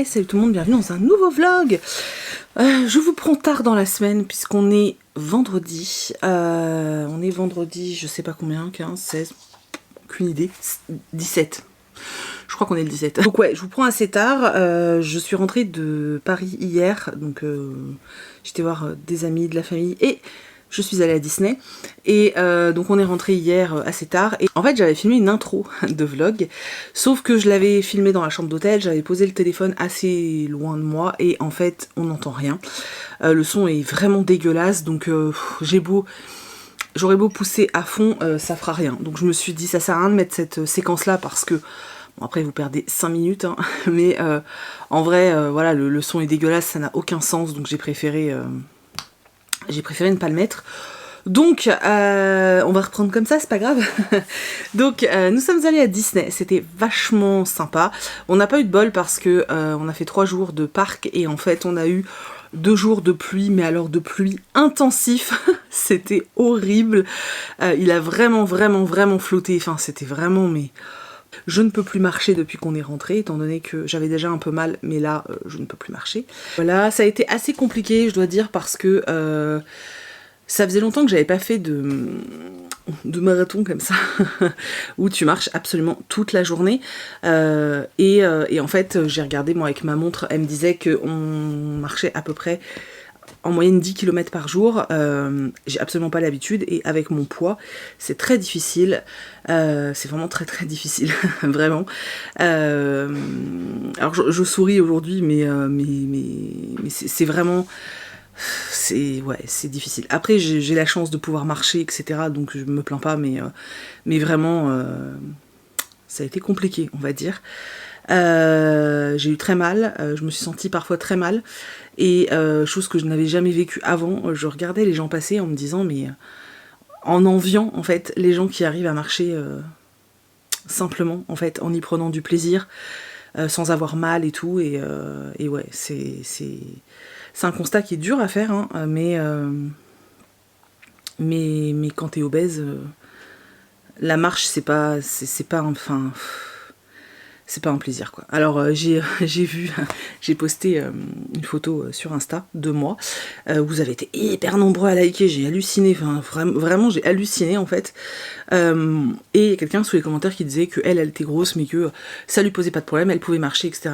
Hey, salut tout le monde, bienvenue dans un nouveau vlog. Je vous prends tard dans la semaine puisqu'on est vendredi. On est vendredi, je sais pas combien, 15, 16, aucune idée, 17. Je crois qu'on est le 17. Donc ouais, je vous prends assez tard. Je suis rentrée de Paris hier, donc j'étais voir des amis, de la famille et je suis allée à Disney. Et donc on est rentré hier assez tard. Et en fait j'avais filmé une intro de vlog, sauf que je l'avais filmé dans la chambre d'hôtel, j'avais posé le téléphone assez loin de moi et en fait on n'entend rien. Le son est vraiment dégueulasse, donc j'aurais beau pousser à fond, ça fera rien. Donc je me suis dit ça sert à rien de mettre cette séquence là parce que bon, après vous perdez 5 minutes hein, mais en vrai voilà le son est dégueulasse, ça n'a aucun sens, donc j'ai préféré ne pas le mettre. Donc on va reprendre comme ça, c'est pas grave. Donc nous sommes allés à Disney, c'était vachement sympa. On n'a pas eu de bol parce que on a fait 3 jours de parc et en fait on a eu 2 jours de pluie, mais alors de pluie intensif. C'était horrible. Il a vraiment flotté, enfin c'était vraiment mais... Je ne peux plus marcher depuis qu'on est rentré, étant donné que j'avais déjà un peu mal, mais là, je ne peux plus marcher. Voilà, ça a été assez compliqué, je dois dire, parce que ça faisait longtemps que j'avais pas fait de marathon comme ça, où tu marches absolument toute la journée. Et en fait, j'ai regardé, moi, avec ma montre, elle me disait qu'on marchait à peu près en moyenne 10 km par jour. J'ai absolument pas l'habitude et avec mon poids c'est très difficile, c'est vraiment très difficile vraiment. Alors je souris aujourd'hui mais c'est vraiment c'est difficile. Après j'ai la chance de pouvoir marcher etc, donc je me plains pas, mais vraiment ça a été compliqué on va dire. J'ai eu très mal, je me suis sentie parfois très mal et chose que je n'avais jamais vécue avant. Je regardais les gens passer en me disant mais en enviant en fait les gens qui arrivent à marcher simplement en fait en y prenant du plaisir sans avoir mal et tout, et ouais c'est un constat qui est dur à faire hein, mais quand t'es obèse la marche c'est pas enfin c'est pas un plaisir quoi. Alors j'ai posté une photo sur Insta de moi. Vous avez été hyper nombreux à liker, j'ai halluciné, enfin vraiment j'ai halluciné en fait. Et il y a quelqu'un sous les commentaires qui disait que elle était grosse mais que ça lui posait pas de problème, elle pouvait marcher etc.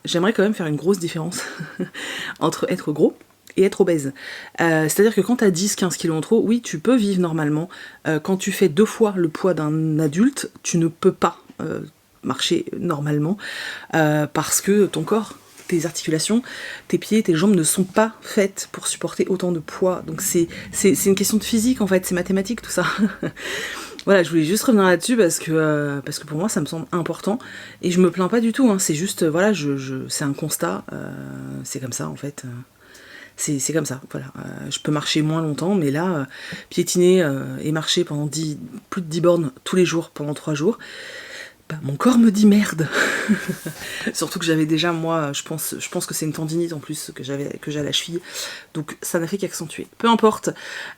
J'aimerais quand même faire une grosse différence entre être gros et être obèse. C'est-à-dire que quand t'as 10-15 kg en trop, oui tu peux vivre normalement. Quand tu fais 2 fois le poids d'un adulte, tu ne peux pas marcher normalement parce que ton corps, tes articulations, tes pieds, tes jambes ne sont pas faites pour supporter autant de poids. Donc c'est une question de physique en fait, c'est mathématique tout ça. Voilà, je voulais juste revenir là-dessus parce que pour moi ça me semble important et je me plains pas du tout hein, c'est juste voilà, c'est un constat, c'est comme ça en fait. C'est comme ça, voilà. Je peux marcher moins longtemps, mais là, piétiner et marcher pendant plus de 10 bornes tous les jours pendant 3 jours, bah, mon corps me dit merde. Surtout que j'avais déjà, moi, je pense que c'est une tendinite en plus que j'ai à la cheville, donc ça n'a fait qu'accentuer. Peu importe,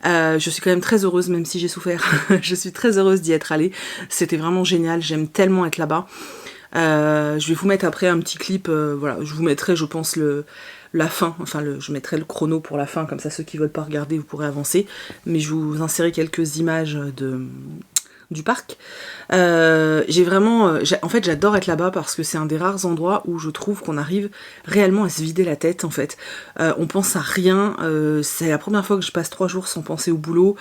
je suis quand même très heureuse, même si j'ai souffert. Je suis très heureuse d'y être allée, c'était vraiment génial, j'aime tellement être là-bas. Je vais vous mettre après un petit clip, voilà, je vous mettrai je pense la fin, enfin je mettrai le chrono pour la fin, comme ça ceux qui veulent pas regarder vous pourrez avancer, mais je vous insérer quelques images du parc. J'ai vraiment, en fait j'adore être là-bas parce que c'est un des rares endroits où je trouve qu'on arrive réellement à se vider la tête en fait. On pense à rien, c'est la première fois que je passe 3 jours sans penser au boulot.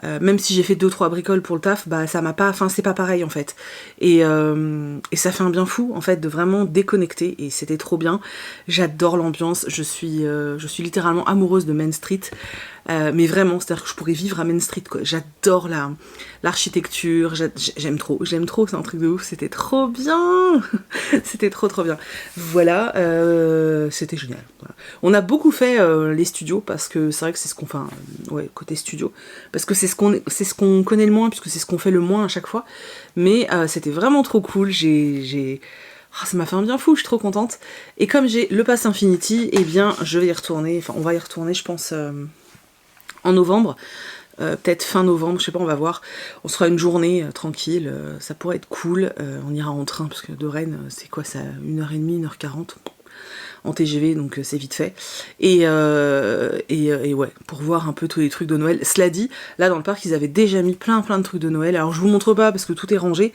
Même si j'ai fait 2-3 bricoles pour le taf, bah ça m'a pas, enfin c'est pas pareil en fait. Et ça fait un bien fou en fait de vraiment déconnecter et c'était trop bien. J'adore l'ambiance, je suis littéralement amoureuse de Main Street. Mais vraiment, c'est-à-dire que je pourrais vivre à Main Street quoi. J'adore l'architecture, j'aime trop, c'est un truc de ouf, c'était trop bien. C'était trop bien. Voilà, c'était génial. Voilà. On a beaucoup fait les studios parce que c'est vrai que c'est ce qu'on fait, ouais, côté studio, parce que c'est ce qu'on connaît le moins, puisque c'est ce qu'on fait le moins à chaque fois. Mais c'était vraiment trop cool, ça m'a fait un bien fou, je suis trop contente. Et comme j'ai le pass Infinity, eh bien je vais y retourner, enfin on va y retourner je pense en novembre, peut-être fin novembre, je sais pas, on va voir. On sera une journée tranquille, ça pourrait être cool. On ira en train parce que de Rennes, c'est quoi ça, 1h30, 1h40. en TGV, donc c'est vite fait. Et ouais, pour voir un peu tous les trucs de Noël. Cela dit, là dans le parc, ils avaient déjà mis plein de trucs de Noël. Alors je vous montre pas parce que tout est rangé,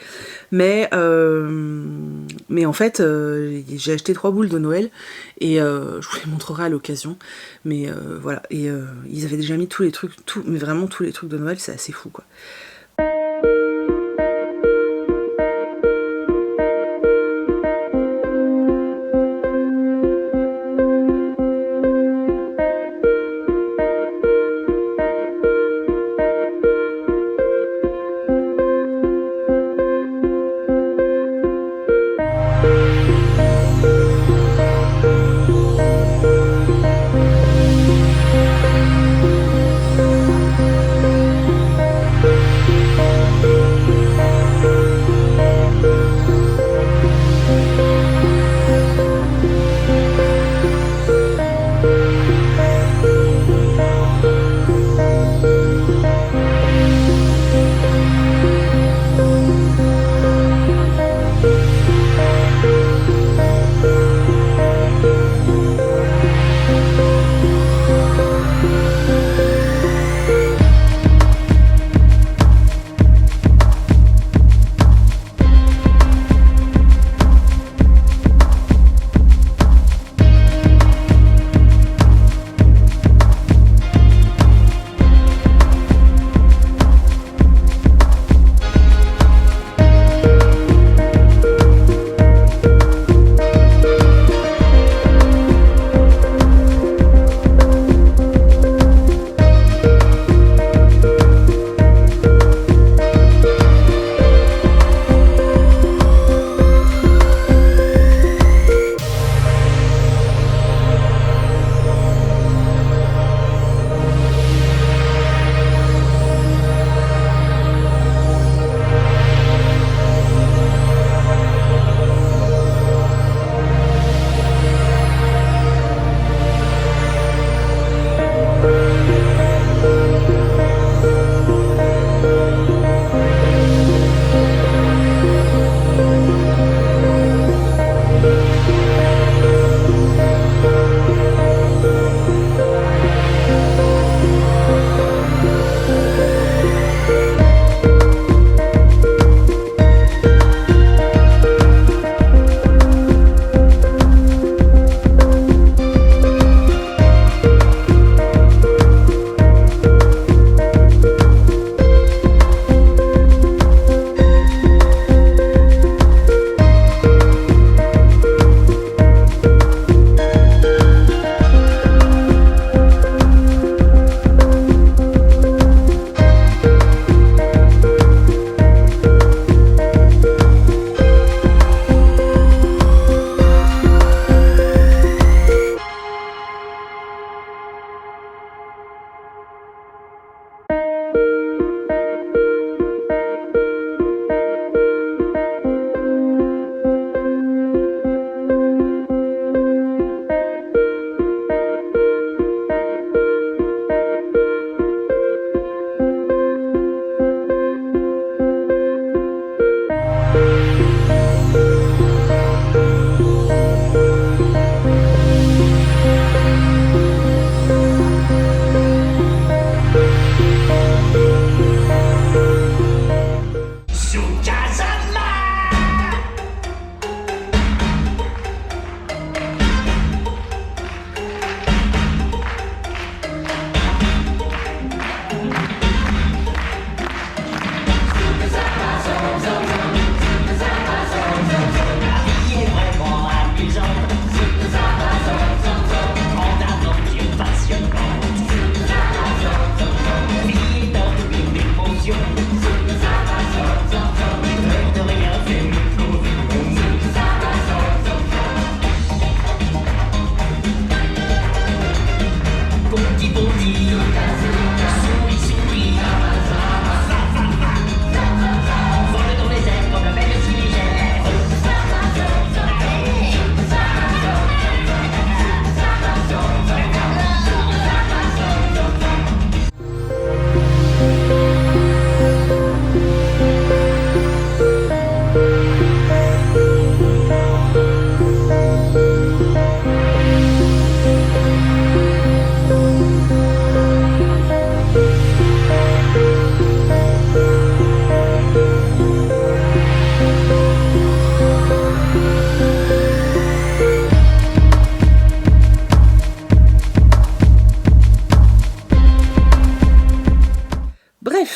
mais en fait, j'ai acheté 3 boules de Noël et je vous les montrerai à l'occasion. Mais voilà, et ils avaient déjà mis tous les trucs, mais vraiment tous les trucs de Noël, c'est assez fou quoi.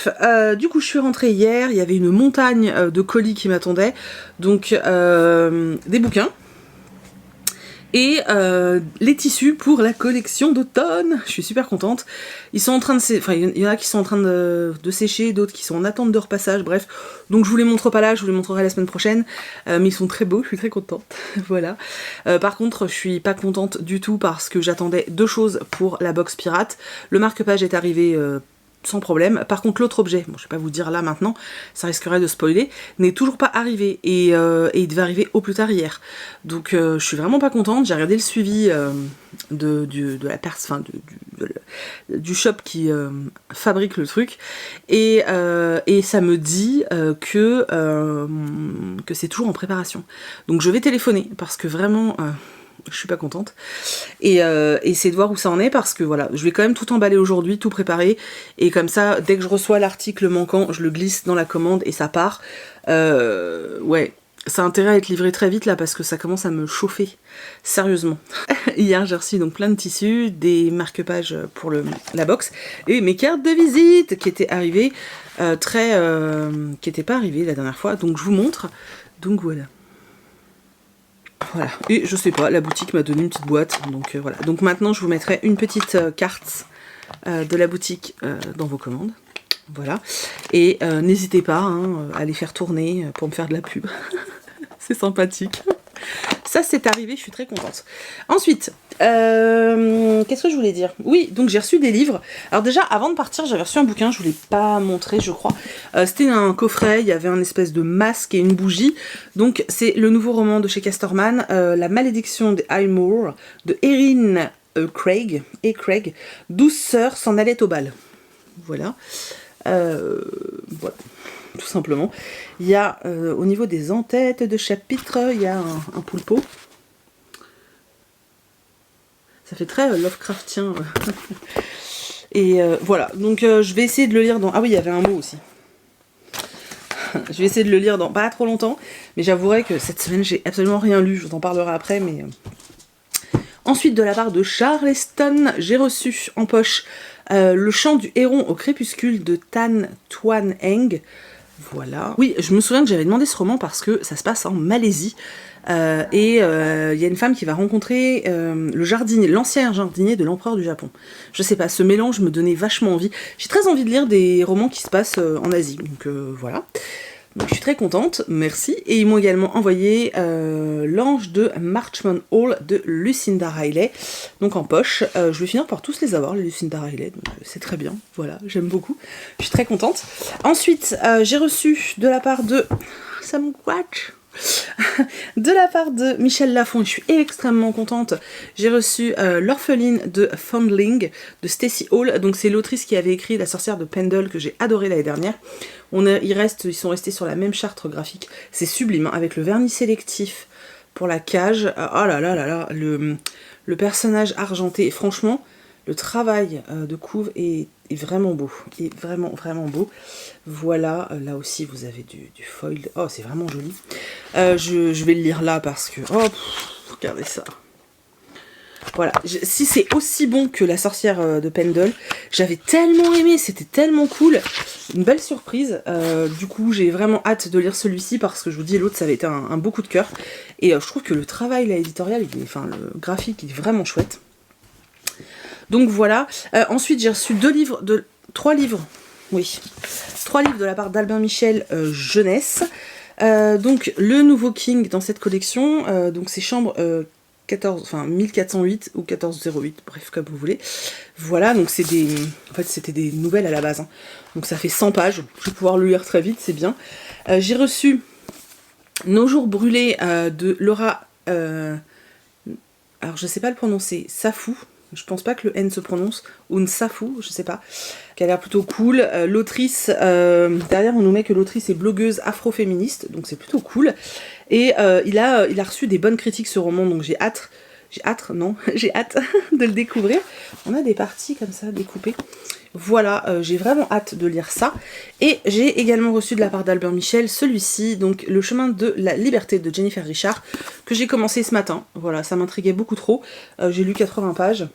Bref, du coup je suis rentrée hier, il y avait une montagne de colis qui m'attendait, donc des bouquins et les tissus pour la collection d'automne. Je suis super contente. Ils sont en train de enfin il y en a qui sont en train de sécher, d'autres qui sont en attente de repassage, bref. Donc je vous les montre pas là, je vous les montrerai la semaine prochaine. Mais ils sont très beaux, je suis très contente. Voilà. Par contre, je suis pas contente du tout parce que j'attendais deux choses pour la box pirate. Le marque-page est arrivé sans problème. Par contre, l'autre objet, bon, je vais pas vous dire là maintenant, ça risquerait de spoiler, n'est toujours pas arrivé et il devait arriver au plus tard hier. Donc je suis vraiment pas contente. J'ai regardé le suivi de la personne, du shop qui fabrique le truc et ça me dit que c'est toujours en préparation. Donc je vais téléphoner parce que vraiment je suis pas contente et essayer de voir où ça en est parce que voilà, je vais quand même tout emballer aujourd'hui, tout préparer et comme ça dès que je reçois l'article manquant je le glisse dans la commande et ça part. Ouais, ça a intérêt à être livré très vite là parce que ça commence à me chauffer sérieusement. Hier j'ai reçu donc plein de tissus, des marque-pages pour la box et mes cartes de visite qui étaient arrivées qui n'étaient pas arrivées la dernière fois, donc je vous montre. Donc voilà. Voilà, et je sais pas, la boutique m'a donné une petite boîte, donc voilà. Donc maintenant je vous mettrai une petite carte de la boutique dans vos commandes. Voilà, et n'hésitez pas hein, à les faire tourner pour me faire de la pub. C'est sympathique. Ça c'est arrivé, je suis très contente. Ensuite, qu'est-ce que je voulais dire? Oui, donc j'ai reçu des livres. Alors déjà, avant de partir, j'avais reçu un bouquin, je vous l'ai pas montré, je crois. C'était un coffret, il y avait un espèce de masque et une bougie. Donc c'est le nouveau roman de chez Casterman, La malédiction des Highmoor, de Erin Craig, 12 sœurs s'en allaient au bal. Voilà. Voilà. Tout simplement. Il y a au niveau des en-têtes de chapitres, il y a un poulpeau. Ça fait très Lovecraftien. Et voilà, donc je vais essayer de le lire dans... Ah oui, il y avait un mot aussi. Je vais essayer de le lire dans pas trop longtemps, mais j'avouerai que cette semaine, j'ai absolument rien lu. Je vous en parlerai après, mais... Ensuite, de la part de Charleston, j'ai reçu en poche Le chant du héron au crépuscule de Tan Toan Eng. Voilà. Oui, je me souviens que j'avais demandé ce roman parce que ça se passe en Malaisie. Et il y a une femme qui va rencontrer l'ancien jardinier de l'empereur du Japon. Je sais pas, ce mélange me donnait vachement envie. J'ai très envie de lire des romans qui se passent en Asie. Donc voilà. Donc je suis très contente, merci. Et ils m'ont également envoyé L'ange de Marchmont Hall de Lucinda Riley, donc en poche. Je vais finir par tous les avoir, les Lucinda Riley, donc c'est très bien, voilà, j'aime beaucoup. Je suis très contente. Ensuite, j'ai reçu de la part de... Ça me watch de la part de Michel Lafon, je suis extrêmement contente. J'ai reçu L'orpheline de Foundling de Stacey Hall. Donc c'est l'autrice qui avait écrit La sorcière de Pendle que j'ai adoré l'année dernière. Ils sont restés sur la même charte graphique. C'est sublime, hein, avec le vernis sélectif pour la cage. Oh là là là là, le personnage argenté. Et franchement, le travail de couve est vraiment beau. Est vraiment, vraiment beau. Voilà, là aussi vous avez du foil. Oh, c'est vraiment joli. Je vais le lire là parce que... Oh, regardez ça. Voilà, si c'est aussi bon que La sorcière de Pendle, j'avais tellement aimé, c'était tellement cool. Une belle surprise. Du coup, j'ai vraiment hâte de lire celui-ci parce que je vous dis, l'autre, ça avait été un beau coup de cœur. Et je trouve que le travail, là, éditorial, enfin, le graphique, il est vraiment chouette. Donc voilà. Ensuite, j'ai reçu 3 livres. Oui. 3 livres de la part d'Albin Michel jeunesse. Donc le nouveau King dans cette collection. Donc c'est chambre 1408 ou 1408, bref, comme vous voulez. Voilà, donc c'est des... En fait, c'était des nouvelles à la base. Hein. Donc ça fait 100 pages. Je vais pouvoir le lire très vite, c'est bien. J'ai reçu Nos jours brûlés de Laura... alors je sais pas le prononcer. Safou. Je pense pas que le N se prononce, ou Nsafou, je sais pas, qui a l'air plutôt cool. L'autrice, derrière on nous met que l'autrice est blogueuse afroféministe, donc c'est plutôt cool. Et il a reçu des bonnes critiques ce roman, donc j'ai hâte de le découvrir. On a des parties comme ça découpées. Voilà, j'ai vraiment hâte de lire ça. Et j'ai également reçu de la part d'Albin Michel celui-ci, donc Le chemin de la liberté de Jennifer Richard, que j'ai commencé ce matin. Voilà, ça m'intriguait beaucoup trop. J'ai lu 80 pages.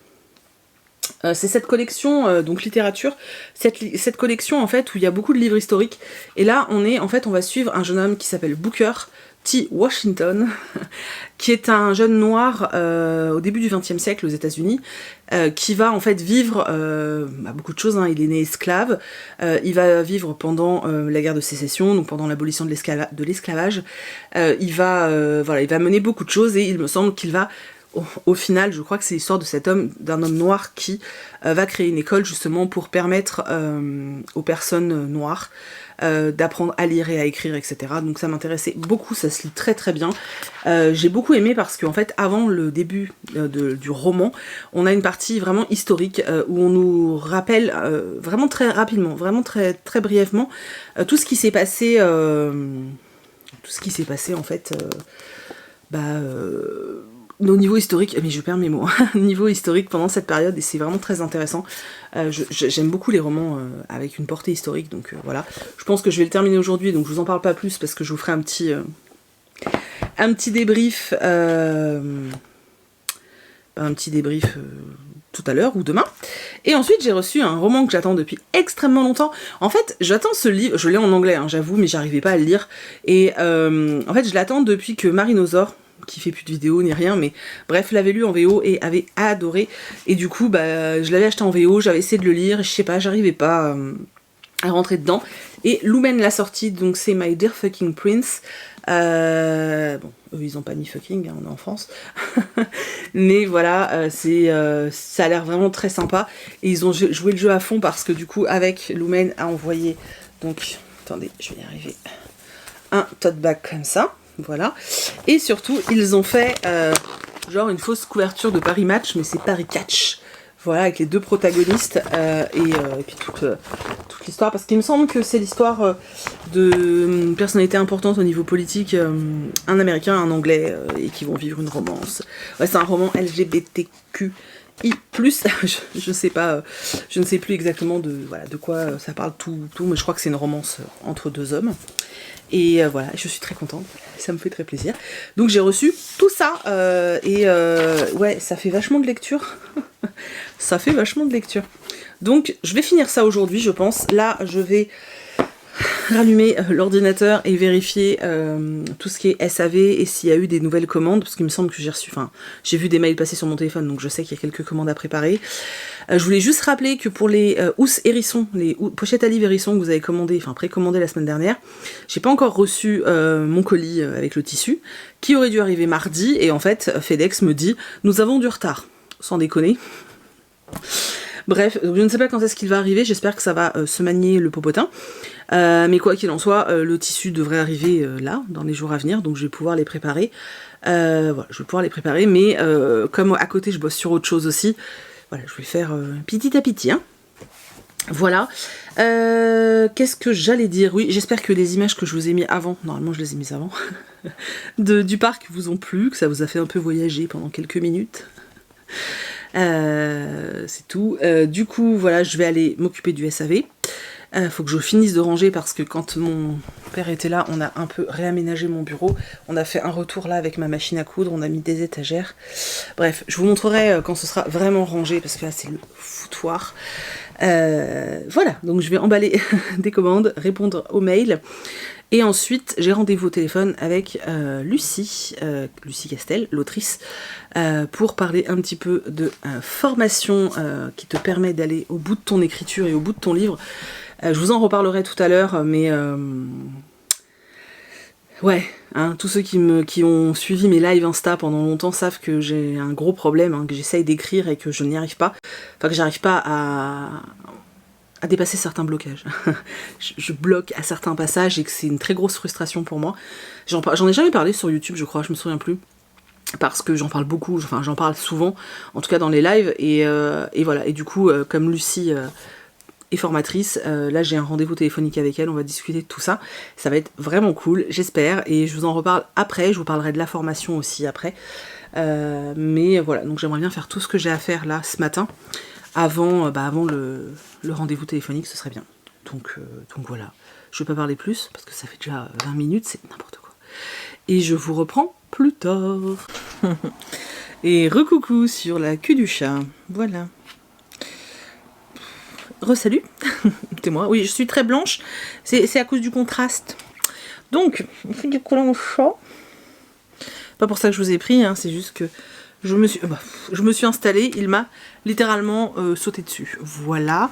C'est cette collection, donc littérature, cette collection en fait où il y a beaucoup de livres historiques. Et là on va suivre un jeune homme qui s'appelle Booker T. Washington, qui est un jeune noir au début du XXe siècle aux États-Unis, qui va en fait vivre beaucoup de choses. Hein. Il est né esclave, il va vivre pendant la guerre de sécession, donc pendant l'abolition de l'esclavage. Il va mener beaucoup de choses et il me semble qu'il va au final, je crois que c'est l'histoire d'un homme noir qui va créer une école justement pour permettre aux personnes noires d'apprendre à lire et à écrire, etc. Donc ça m'intéressait beaucoup, ça se lit très très bien. J'ai beaucoup aimé parce qu'en fait, avant le début du roman, on a une partie vraiment historique où on nous rappelle vraiment très rapidement, vraiment très, très brièvement, tout ce qui s'est passé en fait... au niveau historique, mais je perds mes mots, niveau historique pendant cette période, et c'est vraiment très intéressant. J'aime beaucoup les romans avec une portée historique, donc voilà. Je pense que je vais le terminer aujourd'hui, donc je vous en parle pas plus parce que je vous ferai un petit débrief, tout à l'heure ou demain. Et ensuite j'ai reçu un roman que j'attends depuis extrêmement longtemps. En fait j'attends ce livre, je l'ai en anglais hein, j'avoue, mais j'arrivais pas à le lire. Et en fait je l'attends depuis que Marinosaur, qui fait plus de vidéos ni rien, mais bref, l'avait lu en VO et avait adoré. Et du coup, je l'avais acheté en VO, j'avais essayé de le lire, je sais pas, j'arrivais pas à rentrer dedans. Et Lumen l'a sorti, donc c'est My Dear Fucking Prince. Eux ils ont pas mis fucking, hein, on est en France. Mais voilà, ça a l'air vraiment très sympa. Et ils ont joué le jeu à fond parce que du coup, avec Lumen a envoyé, donc, attendez, je vais y arriver, un tote bag comme ça. Voilà. Et surtout, ils ont fait genre une fausse couverture de Paris Match, mais c'est Paris Catch. Voilà, avec les deux protagonistes et puis toute l'histoire. Parce qu'il me semble que c'est l'histoire de personnalités importantes au niveau politique, un américain, un anglais, et qui vont vivre une romance. Ouais, c'est un roman LGBTQI+, je sais pas, je ne sais plus exactement de quoi ça parle tout, mais je crois que c'est une romance entre deux hommes. Et voilà, je suis très contente, ça me fait très plaisir. Donc j'ai reçu tout ça, ouais, ça fait vachement de lecture. Ça fait vachement de lecture. Donc je vais finir ça aujourd'hui, je pense. Là, je vais rallumer l'ordinateur et vérifier tout ce qui est SAV et s'il y a eu des nouvelles commandes, parce qu'il me semble que j'ai vu des mails passer sur mon téléphone, donc je sais qu'il y a quelques commandes à préparer. Je voulais juste rappeler que pour les housses hérissons, les pochettes à livres hérissons que vous avez précommandé la semaine dernière, j'ai pas encore reçu mon colis avec le tissu, qui aurait dû arriver mardi, et en fait FedEx me dit « Nous avons du retard », sans déconner. Bref, je ne sais pas quand est-ce qu'il va arriver, j'espère que ça va se manier le popotin. Mais quoi qu'il en soit, le tissu devrait arriver là, dans les jours à venir, donc je vais pouvoir les préparer. Voilà, je vais pouvoir les préparer, mais comme à côté je bosse sur autre chose aussi, voilà, je vais le faire petit à petit. Hein. Voilà. Qu'est-ce que j'allais dire? Oui, j'espère que les images que je vous ai mis avant, normalement je les ai mises avant, du parc vous ont plu, que ça vous a fait un peu voyager pendant quelques minutes. C'est tout. Du coup, voilà, je vais aller m'occuper du SAV. Faut que je finisse de ranger parce que quand mon père était là, on a un peu réaménagé mon bureau. On a fait un retour là avec ma machine à coudre, on a mis des étagères. Bref, je vous montrerai quand ce sera vraiment rangé parce que là c'est le foutoir. Voilà, donc je vais emballer des commandes, répondre aux mails. Et ensuite, j'ai rendez-vous au téléphone avec Lucie Castel, l'autrice, pour parler un petit peu de formation qui te permet d'aller au bout de ton écriture et au bout de ton livre. Je vous en reparlerai tout à l'heure, mais ouais, hein, tous ceux qui ont suivi mes lives Insta pendant longtemps savent que j'ai un gros problème, hein, que j'essaye d'écrire et que je n'y arrive pas. Enfin, que j'arrive pas à dépasser certains blocages. je bloque à certains passages et que c'est une très grosse frustration pour moi. J'en ai jamais parlé sur YouTube, je crois, je me souviens plus. Parce que j'en parle beaucoup, enfin j'en parle souvent, en tout cas dans les lives, et voilà. Et du coup, comme Lucie est formatrice, là j'ai un rendez-vous téléphonique avec elle, on va discuter de tout ça. Ça va être vraiment cool, j'espère, et je vous en reparle après, je vous parlerai de la formation aussi après. Mais voilà, donc j'aimerais bien faire tout ce que j'ai à faire là ce matin, avant le rendez-vous téléphonique, ce serait bien. Donc voilà, je vais pas parler plus, parce que ça fait déjà 20 minutes, c'est n'importe quoi. Et je vous reprends plus tard. Et recoucou sur la queue du chat, voilà. Re-salut. C'est moi. Oui, je suis très blanche. C'est à cause du contraste. Donc, on fait du collant au chat. Pas pour ça que je vous ai pris, hein, c'est juste que je me suis installée, il m'a littéralement sauté dessus. Voilà.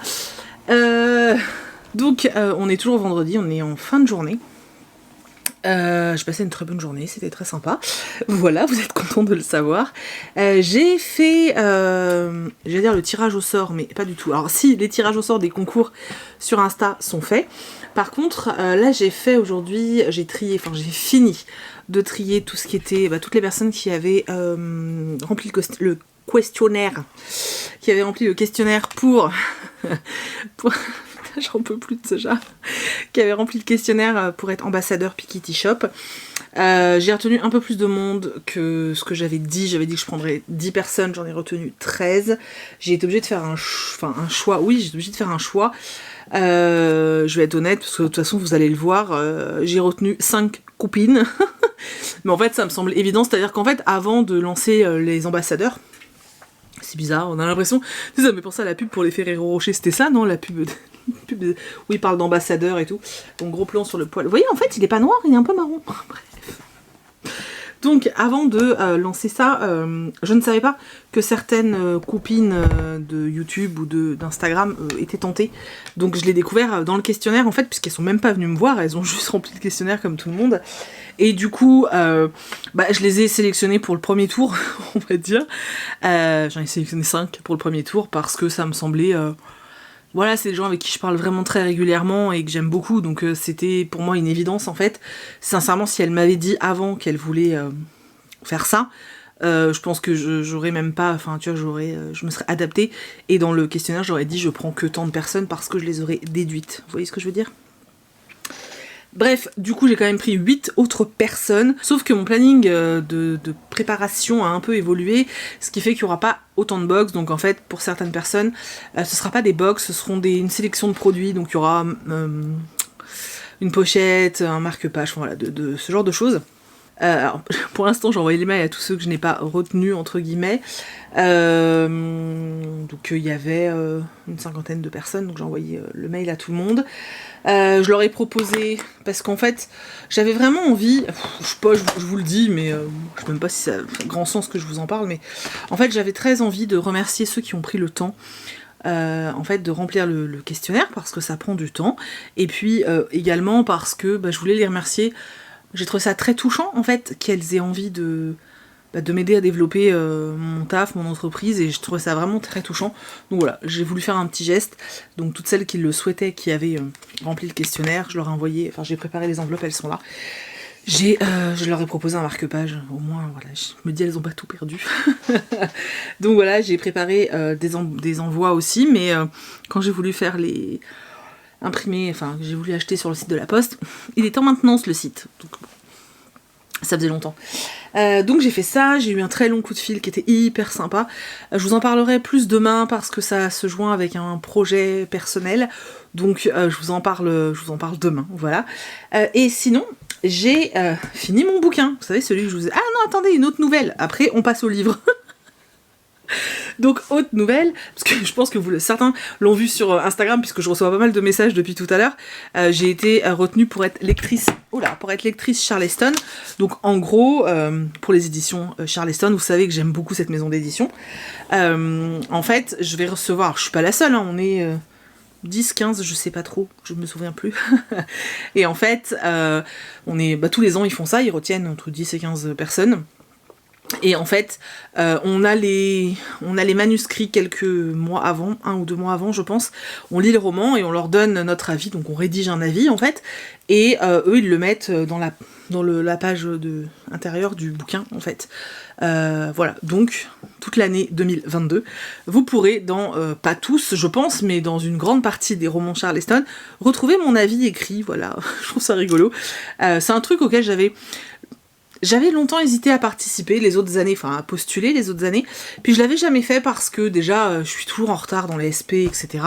Donc, on est toujours vendredi, on est en fin de journée. J'ai passé une très bonne journée, c'était très sympa. Voilà, vous êtes contents de le savoir. J'ai fait, j'allais dire le tirage au sort, mais pas du tout. Alors si, les tirages au sort des concours sur Insta sont faits. Par contre, là j'ai fait aujourd'hui, j'ai fini de trier tout ce qui était, toutes les personnes qui avaient rempli le questionnaire, pour j'en peux plus de ce chat, qui avait rempli le questionnaire pour être ambassadeur Piketty Shop. J'ai retenu un peu plus de monde que ce que j'avais dit. J'avais dit que je prendrais 10 personnes, j'en ai retenu 13. J'ai été obligée de faire un choix. Oui, j'ai été obligée de faire un choix. Je vais être honnête, parce que de toute façon, vous allez le voir, j'ai retenu 5 copines. Mais en fait, ça me semble évident. C'est-à-dire qu'en fait, avant de lancer les ambassadeurs, c'est bizarre, on a l'impression... Ça me fait penser à la pub pour les Ferrero Rocher, c'était ça, non? La pub où il parle d'ambassadeur et tout. Donc gros plan sur le poil. Vous voyez, en fait, il est pas noir, il est un peu marron. Bref. Donc avant de lancer ça, je ne savais pas que certaines copines de YouTube ou d'Instagram étaient tentées. Donc je l'ai découvert dans le questionnaire en fait, puisqu'elles sont même pas venues me voir, elles ont juste rempli le questionnaire comme tout le monde. Et du coup, je les ai sélectionnées pour le premier tour, on va dire. J'en ai sélectionné 5 pour le premier tour parce que ça me semblait... Voilà, c'est des gens avec qui je parle vraiment très régulièrement et que j'aime beaucoup, donc c'était pour moi une évidence en fait. Sincèrement, si elle m'avait dit avant qu'elle voulait faire ça, je pense que j'aurais même pas, enfin tu vois, je me serais adaptée et dans le questionnaire j'aurais dit je prends que tant de personnes parce que je les aurais déduites. Vous voyez ce que je veux dire ? Bref, du coup j'ai quand même pris 8 autres personnes, sauf que mon planning de préparation a un peu évolué, ce qui fait qu'il n'y aura pas autant de box, donc en fait pour certaines personnes, ce sera pas des box, ce seront une sélection de produits, donc il y aura une pochette, un marque-page, voilà, de ce genre de choses. Alors, pour l'instant j'ai envoyé les mails à tous ceux que je n'ai pas retenus entre guillemets, donc il y avait une 50aine de personnes, donc j'ai envoyé le mail à tout le monde. Je leur ai proposé, parce qu'en fait j'avais vraiment envie, je sais pas, je vous le dis, mais je sais même pas si ça a grand sens que je vous en parle, mais en fait j'avais très envie de remercier ceux qui ont pris le temps en fait de remplir le questionnaire, parce que ça prend du temps, et puis également parce que je voulais les remercier. J'ai trouvé ça très touchant en fait qu'elles aient envie de m'aider à développer mon taf, mon entreprise, et je trouvais ça vraiment très touchant. Donc voilà, j'ai voulu faire un petit geste. Donc toutes celles qui le souhaitaient, qui avaient rempli le questionnaire, je leur ai envoyé, enfin j'ai préparé les enveloppes, elles sont là. Je leur ai proposé un marque-page, au moins voilà, je me dis elles ont pas tout perdu. Donc voilà, j'ai préparé des envois aussi, mais quand j'ai voulu faire les... imprimer, enfin j'ai voulu acheter sur le site de la Poste, il est en maintenance le site, donc ça faisait longtemps. Donc j'ai fait ça, j'ai eu un très long coup de fil qui était hyper sympa. Je vous en parlerai plus demain parce que ça se joint avec un projet personnel, donc je vous en parle demain, voilà. Et sinon, j'ai fini mon bouquin, vous savez celui que je vous ai... Ah non, attendez, une autre nouvelle, après on passe au livre. Donc autre nouvelle, parce que je pense que certains l'ont vu sur Instagram puisque je reçois pas mal de messages depuis tout à l'heure, j'ai été retenue pour être lectrice Charleston. Donc en gros, pour les éditions Charleston, vous savez que j'aime beaucoup cette maison d'édition. En fait, je vais recevoir, je suis pas la seule, hein, on est 10, 15, je sais pas trop, je me souviens plus. Et en fait, on est, tous les ans ils font ça, ils retiennent entre 10 et 15 personnes. Et en fait, on a les manuscrits quelques mois avant, 1 ou 2 mois avant je pense, on lit le roman et on leur donne notre avis, donc on rédige un avis en fait, et eux ils le mettent dans la page intérieure du bouquin en fait. Voilà, donc toute l'année 2022, vous pourrez pas tous je pense, mais dans une grande partie des romans Charleston, retrouver mon avis écrit, voilà, je trouve ça rigolo. C'est un truc auquel j'avais longtemps hésité à participer les autres années, enfin à postuler les autres années, puis je l'avais jamais fait parce que déjà je suis toujours en retard dans les SP, etc.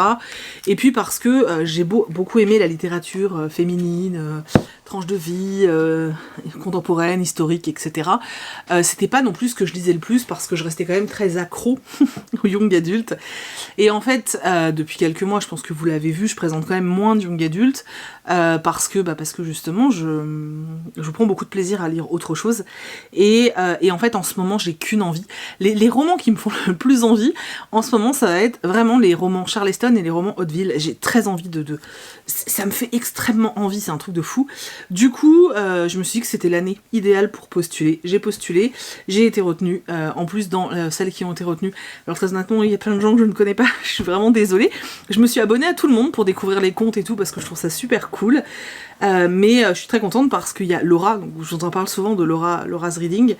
Et puis parce que j'ai beaucoup aimé la littérature féminine, tranches de vie, contemporaines, historiques, etc. C'était pas non plus ce que je lisais le plus parce que je restais quand même très accro au young adulte. Et en fait, depuis quelques mois, je pense que vous l'avez vu, je présente quand même moins de young adulte parce que justement, je prends beaucoup de plaisir à lire autre chose. Et en fait, en ce moment, j'ai qu'une envie. Les romans qui me font le plus envie, en ce moment, ça va être vraiment les romans Charleston et les romans Hauteville. J'ai très envie de... Ça me fait extrêmement envie, c'est un truc de fou. Du coup, je me suis dit que c'était l'année idéale pour postuler. J'ai postulé, j'ai été retenue. En plus, dans celles qui ont été retenues, alors très honnêtement, il y a plein de gens que je ne connais pas, je suis vraiment désolée. Je me suis abonnée à tout le monde pour découvrir les comptes et tout, parce que je trouve ça super cool. Mais je suis très contente parce qu'il y a Laura, donc je vous en parle souvent de Laura's Reading.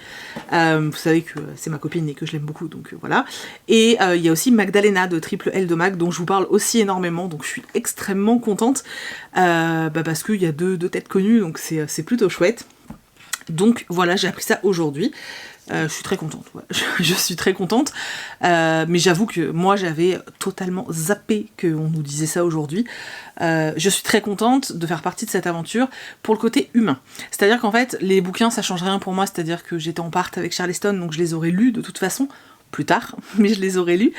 Vous savez que c'est ma copine et que je l'aime beaucoup, donc voilà. Et il y a aussi Magdalena de Triple L de Mag, dont je vous parle aussi énormément, donc je suis extrêmement contente parce qu'il y a deux têtes connues, donc c'est plutôt chouette. Donc voilà, j'ai appris ça aujourd'hui. Je suis très contente, ouais. Je suis très contente, mais j'avoue que moi j'avais totalement zappé qu'on nous disait ça aujourd'hui. Je suis très contente de faire partie de cette aventure pour le côté humain. C'est-à-dire qu'en fait, les bouquins ça change rien pour moi, c'est-à-dire que j'étais en part avec Charleston, donc je les aurais lus de toute façon, plus tard, mais je les aurais lus.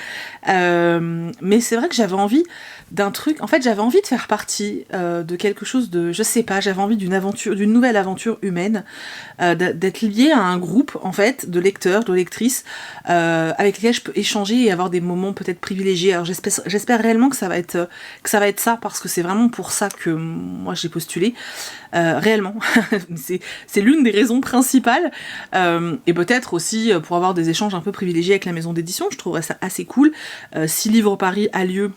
Mais c'est vrai que j'avais envie d'un truc, en fait j'avais envie de faire partie de quelque chose de, je sais pas, j'avais envie d'une aventure, d'une nouvelle aventure humaine, d'être liée à un groupe en fait de lecteurs, de lectrices avec lesquels je peux échanger et avoir des moments peut-être privilégiés. Alors j'espère réellement que ça va être ça, parce que c'est vraiment pour ça que moi j'ai postulé, réellement. c'est l'une des raisons principales, et peut-être aussi pour avoir des échanges un peu privilégiés avec la maison d'édition, je trouverais ça assez cool. Si Livre Paris a lieu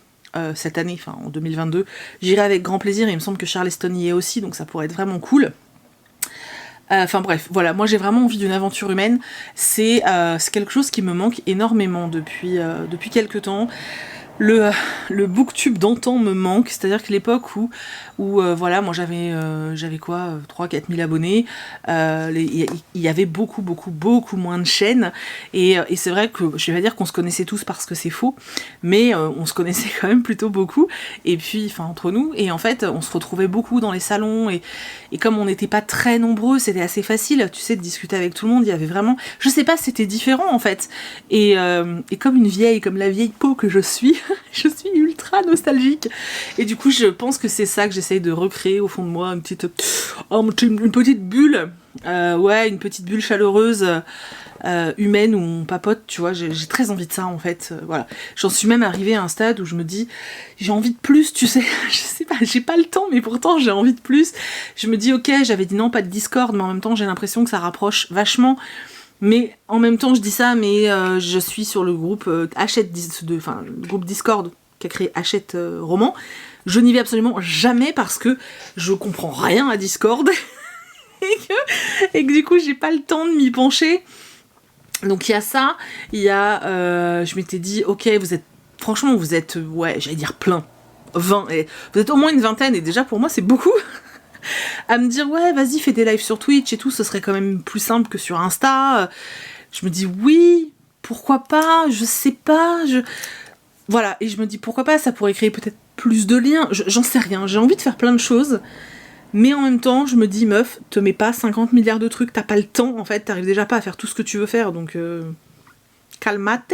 cette année, enfin en 2022, j'irai avec grand plaisir, et il me semble que Charleston y est aussi, donc ça pourrait être vraiment cool. Enfin bref, voilà, moi j'ai vraiment envie d'une aventure humaine, c'est quelque chose qui me manque énormément depuis quelques temps. Le booktube d'antan me manque, c'est-à-dire que l'époque où voilà, moi j'avais quoi, 3-4 000 abonnés, il y avait beaucoup moins de chaînes, et c'est vrai que je vais pas dire qu'on se connaissait tous parce que c'est faux, mais on se connaissait quand même plutôt beaucoup, et puis enfin entre nous, et en fait on se retrouvait beaucoup dans les salons, et comme on n'était pas très nombreux, c'était assez facile, tu sais, de discuter avec tout le monde. Il y avait vraiment, je sais pas, c'était différent en fait, et comme la vieille peau que je suis, je suis ultra nostalgique, et du coup je pense que c'est ça que j'essaye de recréer au fond de moi, une petite bulle, une petite bulle chaleureuse, humaine, où on papote, tu vois. J'ai très envie de ça en fait, voilà. J'en suis même arrivée à un stade où je me dis, j'ai envie de plus, tu sais. Je sais pas, j'ai pas le temps, mais pourtant j'ai envie de plus. Je me dis, ok, j'avais dit non, pas de Discord, mais en même temps j'ai l'impression que ça rapproche vachement. Mais en même temps, je dis ça, mais je suis sur le groupe le groupe Discord qu'a créé Hachette Roman. Je n'y vais absolument jamais parce que je comprends rien à Discord et que du coup, j'ai pas le temps de m'y pencher. Donc il y a ça, il y a... je m'étais dit, ok, vous êtes, ouais, j'allais dire plein. 20, et vous êtes au moins une vingtaine, et déjà pour moi, c'est beaucoup. À me dire, ouais, vas-y, fais des lives sur Twitch et tout, ce serait quand même plus simple que sur Insta. Je me dis, oui, pourquoi pas, je sais pas, voilà, et je me dis, pourquoi pas, ça pourrait créer peut-être plus de liens, j'en sais rien, j'ai envie de faire plein de choses, mais en même temps, je me dis, meuf, te mets pas 50 milliards de trucs, t'as pas le temps, en fait, t'arrives déjà pas à faire tout ce que tu veux faire, donc calmate.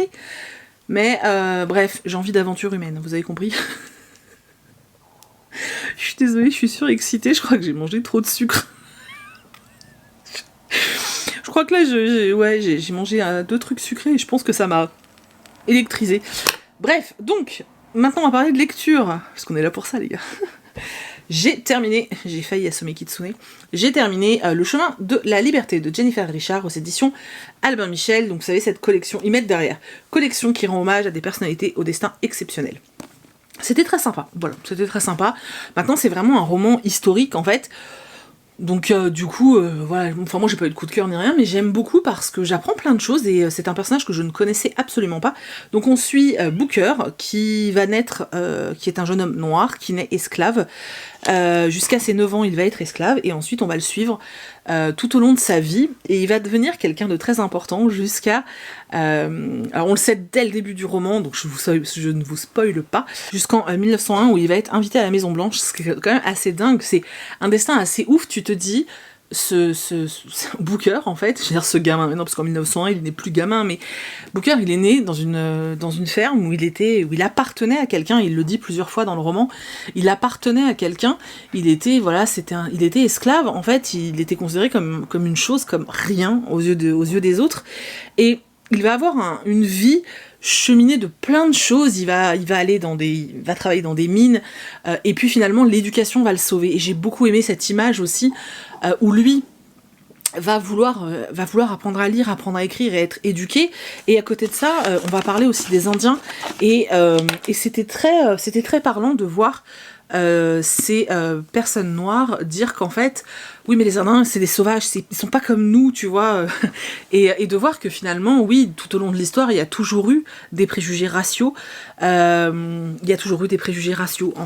Mais bref, j'ai envie d'aventure humaine, vous avez compris. Je suis désolée, je suis surexcitée, je crois que j'ai mangé trop de sucre. Je crois que là, j'ai mangé 2 trucs sucrés, et je pense que ça m'a électrisée. Bref, donc, maintenant on va parler de lecture, parce qu'on est là pour ça, les gars. J'ai failli assommer Kitsune, j'ai terminé Le chemin de la liberté de Jennifer Richard aux éditions Albin Michel, donc vous savez, cette collection, ils mettent derrière, collection qui rend hommage à des personnalités au destin exceptionnel. C'était très sympa, voilà, c'était très sympa. Maintenant, c'est vraiment un roman historique, en fait. Donc, du coup, voilà, enfin, moi, j'ai pas eu de coup de cœur ni rien, mais j'aime beaucoup parce que j'apprends plein de choses, et c'est un personnage que je ne connaissais absolument pas. Donc, on suit Booker, qui va naître, qui est un jeune homme noir, qui naît esclave. Jusqu'à ses 9 ans, il va être esclave, et ensuite, on va le suivre tout au long de sa vie, et il va devenir quelqu'un de très important jusqu'à... alors on le sait dès le début du roman, donc je ne vous spoile pas, jusqu'en 1901 où il va être invité à la Maison Blanche, ce qui est quand même assez dingue, c'est un destin assez ouf, tu te dis... Ce Booker, en fait, je veux dire ce gamin, maintenant parce qu'en 1901 il n'est plus gamin, mais Booker il est né dans une ferme où il appartenait à quelqu'un, il le dit plusieurs fois dans le roman, il appartenait à quelqu'un, il était esclave, en fait, il était considéré comme une chose, comme rien aux yeux des autres, et il va avoir une vie cheminée de plein de choses, il va travailler dans des mines, et puis finalement l'éducation va le sauver, et j'ai beaucoup aimé cette image aussi, où lui va vouloir apprendre à lire, apprendre à écrire et être éduqué, et à côté de ça, on va parler aussi des Indiens, et c'était très parlant de voir ces personnes noires dire qu'en fait, oui mais les Indiens c'est des sauvages, ils sont pas comme nous, tu vois, et de voir que finalement, oui, tout au long de l'histoire, il y a toujours eu des préjugés raciaux, en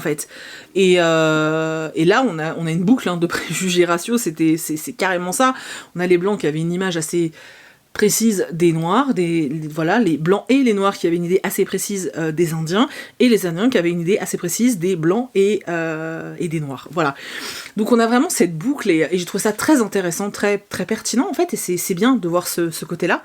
fait, et là on a une boucle de préjugés raciaux, c'est carrément ça, on a les blancs qui avaient une image assez précise des Noirs, voilà, les Blancs et les Noirs qui avaient une idée assez précise des Indiens, et les Indiens qui avaient une idée assez précise des Blancs et des Noirs, voilà. Donc on a vraiment cette boucle, et j'ai trouvé ça très intéressant, très, très pertinent en fait, et c'est bien de voir ce côté-là.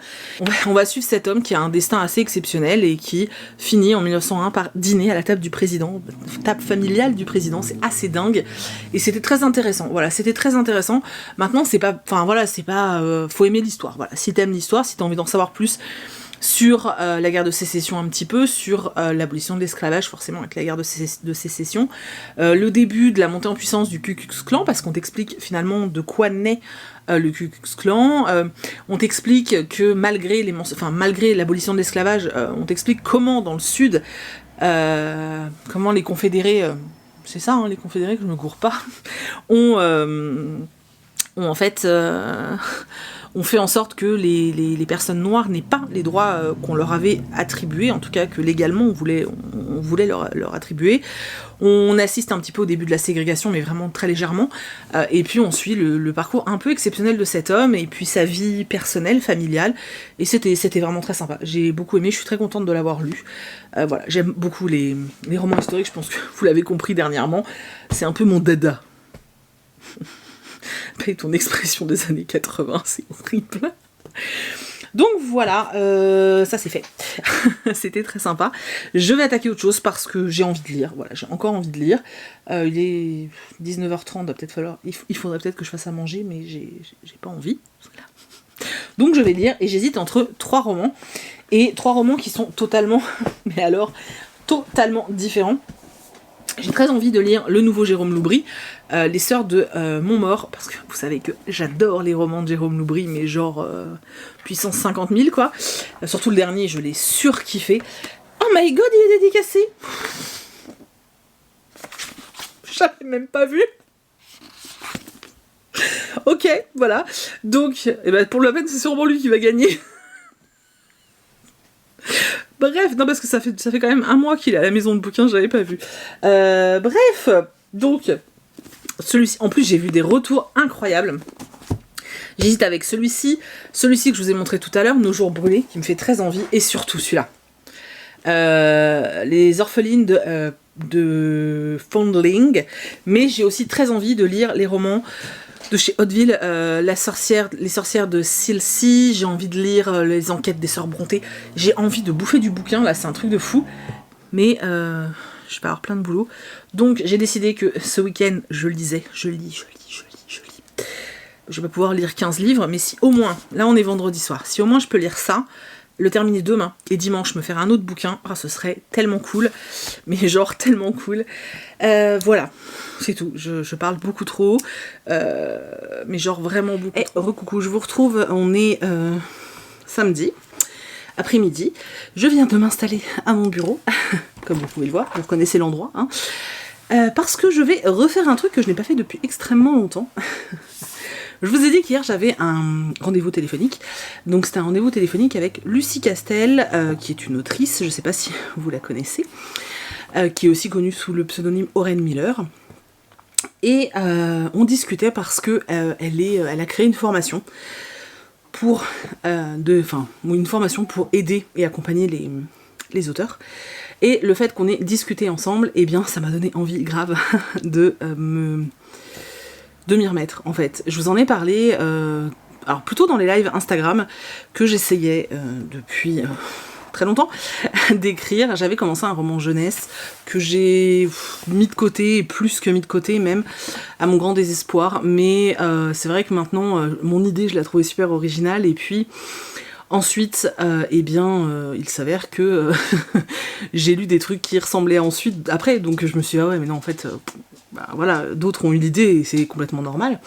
On va suivre cet homme qui a un destin assez exceptionnel, et qui finit en 1901 par dîner à la table du président, table familiale du président, c'est assez dingue, et c'était très intéressant, voilà, c'était très intéressant. Maintenant faut aimer l'histoire, voilà, si t'aimes l'histoire, si t'as envie d'en savoir plus sur la guerre de sécession un petit peu, sur l'abolition de l'esclavage forcément avec la guerre de sécession, le début de la montée en puissance du Ku Klux Klan, parce qu'on t'explique finalement de quoi naît le Ku Klux Klan, on t'explique que malgré l'abolition de l'esclavage, on t'explique comment dans le sud, comment les confédérés, c'est ça, les confédérés, que je me gourre pas, ont en fait... on fait en sorte que les personnes noires n'aient pas les droits qu'on leur avait attribués, en tout cas que légalement on voulait leur attribuer. On assiste un petit peu au début de la ségrégation, mais vraiment très légèrement, et puis on suit le parcours un peu exceptionnel de cet homme, et puis sa vie personnelle, familiale, et c'était vraiment très sympa. J'ai beaucoup aimé, je suis très contente de l'avoir lu. Voilà, j'aime beaucoup les romans historiques, je pense que vous l'avez compris dernièrement, c'est un peu mon dada. Paye ton expression des années 80, c'est horrible. Donc voilà, ça c'est fait. C'était très sympa. Je vais attaquer autre chose parce que j'ai envie de lire. Voilà, j'ai encore envie de lire. Il est 19h30, il faudrait peut-être que je fasse à manger, mais j'ai pas envie. Voilà. Donc je vais lire, et j'hésite entre 3 romans. Et 3 romans qui sont totalement différents. J'ai très envie de lire le nouveau Jérôme Loubry, Les Sœurs de Montmort, parce que vous savez que j'adore les romans de Jérôme Loubry, mais genre puissance 50 000 quoi. Surtout le dernier, je l'ai surkiffé. Oh my god, il est dédicacé. J'avais même pas vu. Ok, voilà. Donc, pour le peine, c'est sûrement lui qui va gagner. Bref, non, parce que ça fait quand même 1 mois qu'il est à la maison de bouquins, j'avais pas vu. Bref, donc, celui-ci, en plus j'ai vu des retours incroyables. J'hésite avec celui-ci que je vous ai montré tout à l'heure, Nos jours brûlés, qui me fait très envie, et surtout celui-là. Les orphelines de Foundling, mais j'ai aussi très envie de lire les romans de chez Hauteville, les sorcières de Silsey, j'ai envie de lire les enquêtes des sœurs Brontë, j'ai envie de bouffer du bouquin, là c'est un truc de fou, mais je vais avoir plein de boulot, donc j'ai décidé que ce week-end je lis. Je vais pas pouvoir lire 15 livres, mais si au moins, là on est vendredi soir, si au moins je peux lire ça, le terminer demain, et dimanche me faire un autre bouquin, ce serait tellement cool, mais genre tellement cool. Voilà, c'est tout, je parle beaucoup trop, mais genre vraiment beaucoup. Recoucou, je vous retrouve, on est samedi, après-midi, je viens de m'installer à mon bureau, comme vous pouvez le voir, vous connaissez l'endroit, hein, parce que je vais refaire un truc que je n'ai pas fait depuis extrêmement longtemps. Je vous ai dit qu'hier j'avais un rendez-vous téléphonique, donc c'était un rendez-vous téléphonique avec Lucie Castel, qui est une autrice, je ne sais pas si vous la connaissez, qui est aussi connue sous le pseudonyme Oren Miller, Et on discutait parce que elle a créé une formation une formation pour aider et accompagner les auteurs. Et le fait qu'on ait discuté ensemble, eh bien ça m'a donné envie grave de m'y remettre en fait. Je vous en ai parlé alors plutôt dans les lives Instagram que j'essayais depuis très longtemps d'écrire. J'avais commencé un roman jeunesse que j'ai mis de côté, plus que mis de côté même, à mon grand désespoir, mais c'est vrai que maintenant mon idée je la trouvais super originale, et puis ensuite il s'avère que j'ai lu des trucs qui ressemblaient ensuite après, donc je me suis dit ah ouais mais non en fait voilà, d'autres ont eu l'idée et c'est complètement normal.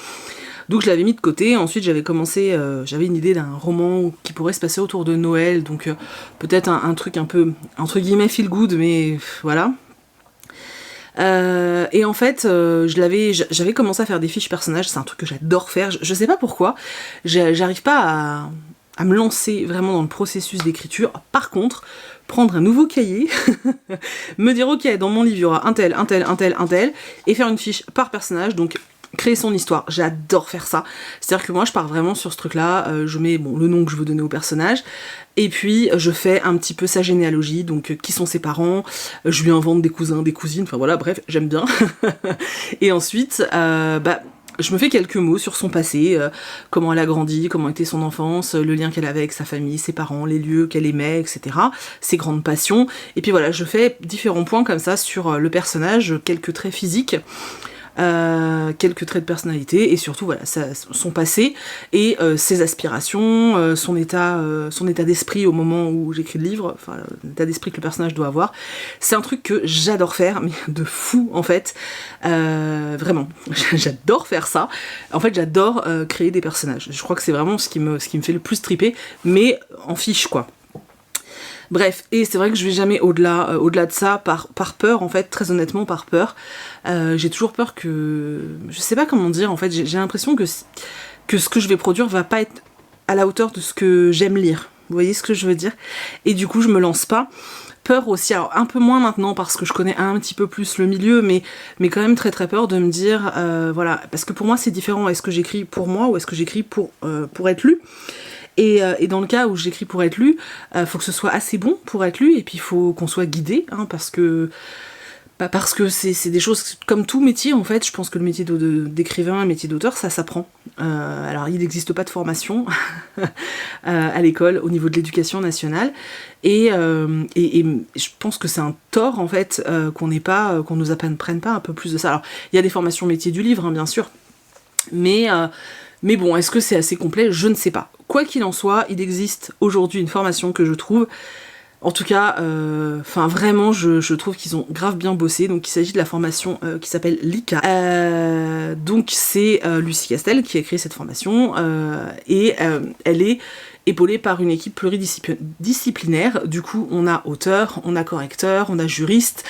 Donc je l'avais mis de côté. Ensuite j'avais commencé, j'avais une idée d'un roman qui pourrait se passer autour de Noël, donc peut-être un truc un peu entre guillemets feel good, mais voilà. Et en fait j'avais commencé à faire des fiches personnages, c'est un truc que j'adore faire, je sais pas pourquoi, j'arrive pas à me lancer vraiment dans le processus d'écriture. Par contre, prendre un nouveau cahier, me dire ok, dans mon livre il y aura un tel, et faire une fiche par personnage, donc créer son histoire. J'adore faire ça. C'est-à-dire que moi je pars vraiment sur ce truc-là, je mets le nom que je veux donner au personnage, et puis je fais un petit peu sa généalogie, donc qui sont ses parents, je lui invente des cousins, des cousines, enfin voilà, bref, j'aime bien. Et ensuite, je me fais quelques mots sur son passé, comment elle a grandi, comment était son enfance, le lien qu'elle avait avec sa famille, ses parents, les lieux qu'elle aimait, etc. Ses grandes passions. Et puis voilà, je fais différents points comme ça sur le personnage, quelques traits physiques, quelques traits de personnalité, et surtout voilà son passé et ses aspirations, son état d'esprit au moment où j'écris le livre, enfin l'état d'esprit que le personnage doit avoir. C'est un truc que j'adore faire, mais de fou en fait, vraiment j'adore faire ça. En fait j'adore créer des personnages, je crois que c'est vraiment ce qui me fait le plus triper, mais en fiche quoi. Bref, et c'est vrai que je vais jamais au-delà de ça, par peur en fait, très honnêtement par peur. J'ai toujours peur que... Je sais pas comment dire en fait, j'ai l'impression que ce que je vais produire va pas être à la hauteur de ce que j'aime lire. Vous voyez ce que je veux dire? Et du coup je me lance pas. Peur aussi, alors un peu moins maintenant parce que je connais un petit peu plus le milieu, mais quand même très très peur de me dire, voilà, parce que pour moi c'est différent, est-ce que j'écris pour moi ou est-ce que j'écris pour être lu? Et dans le cas où j'écris pour être lu, faut que ce soit assez bon pour être lu, et puis il faut qu'on soit guidé, hein, parce que c'est des choses comme tout métier en fait. Je pense que le métier d'écrivain, le métier d'auteur, ça s'apprend. Alors il n'existe pas de formation à l'école au niveau de l'éducation nationale, et je pense que c'est un tort en fait qu'on nous apprenne pas un peu plus de ça. Alors il y a des formations métiers du livre, hein, bien sûr, mais bon, est-ce que c'est assez complet? Je ne sais pas. Quoi qu'il en soit, il existe aujourd'hui une formation que je trouve, en tout cas, vraiment, je trouve qu'ils ont grave bien bossé. Donc il s'agit de la formation qui s'appelle l'ICA. Donc c'est Lucie Castel qui a créé cette formation, et elle est épaulée par une équipe pluridisciplinaire. Du coup, on a auteur, on a correcteur, on a juriste,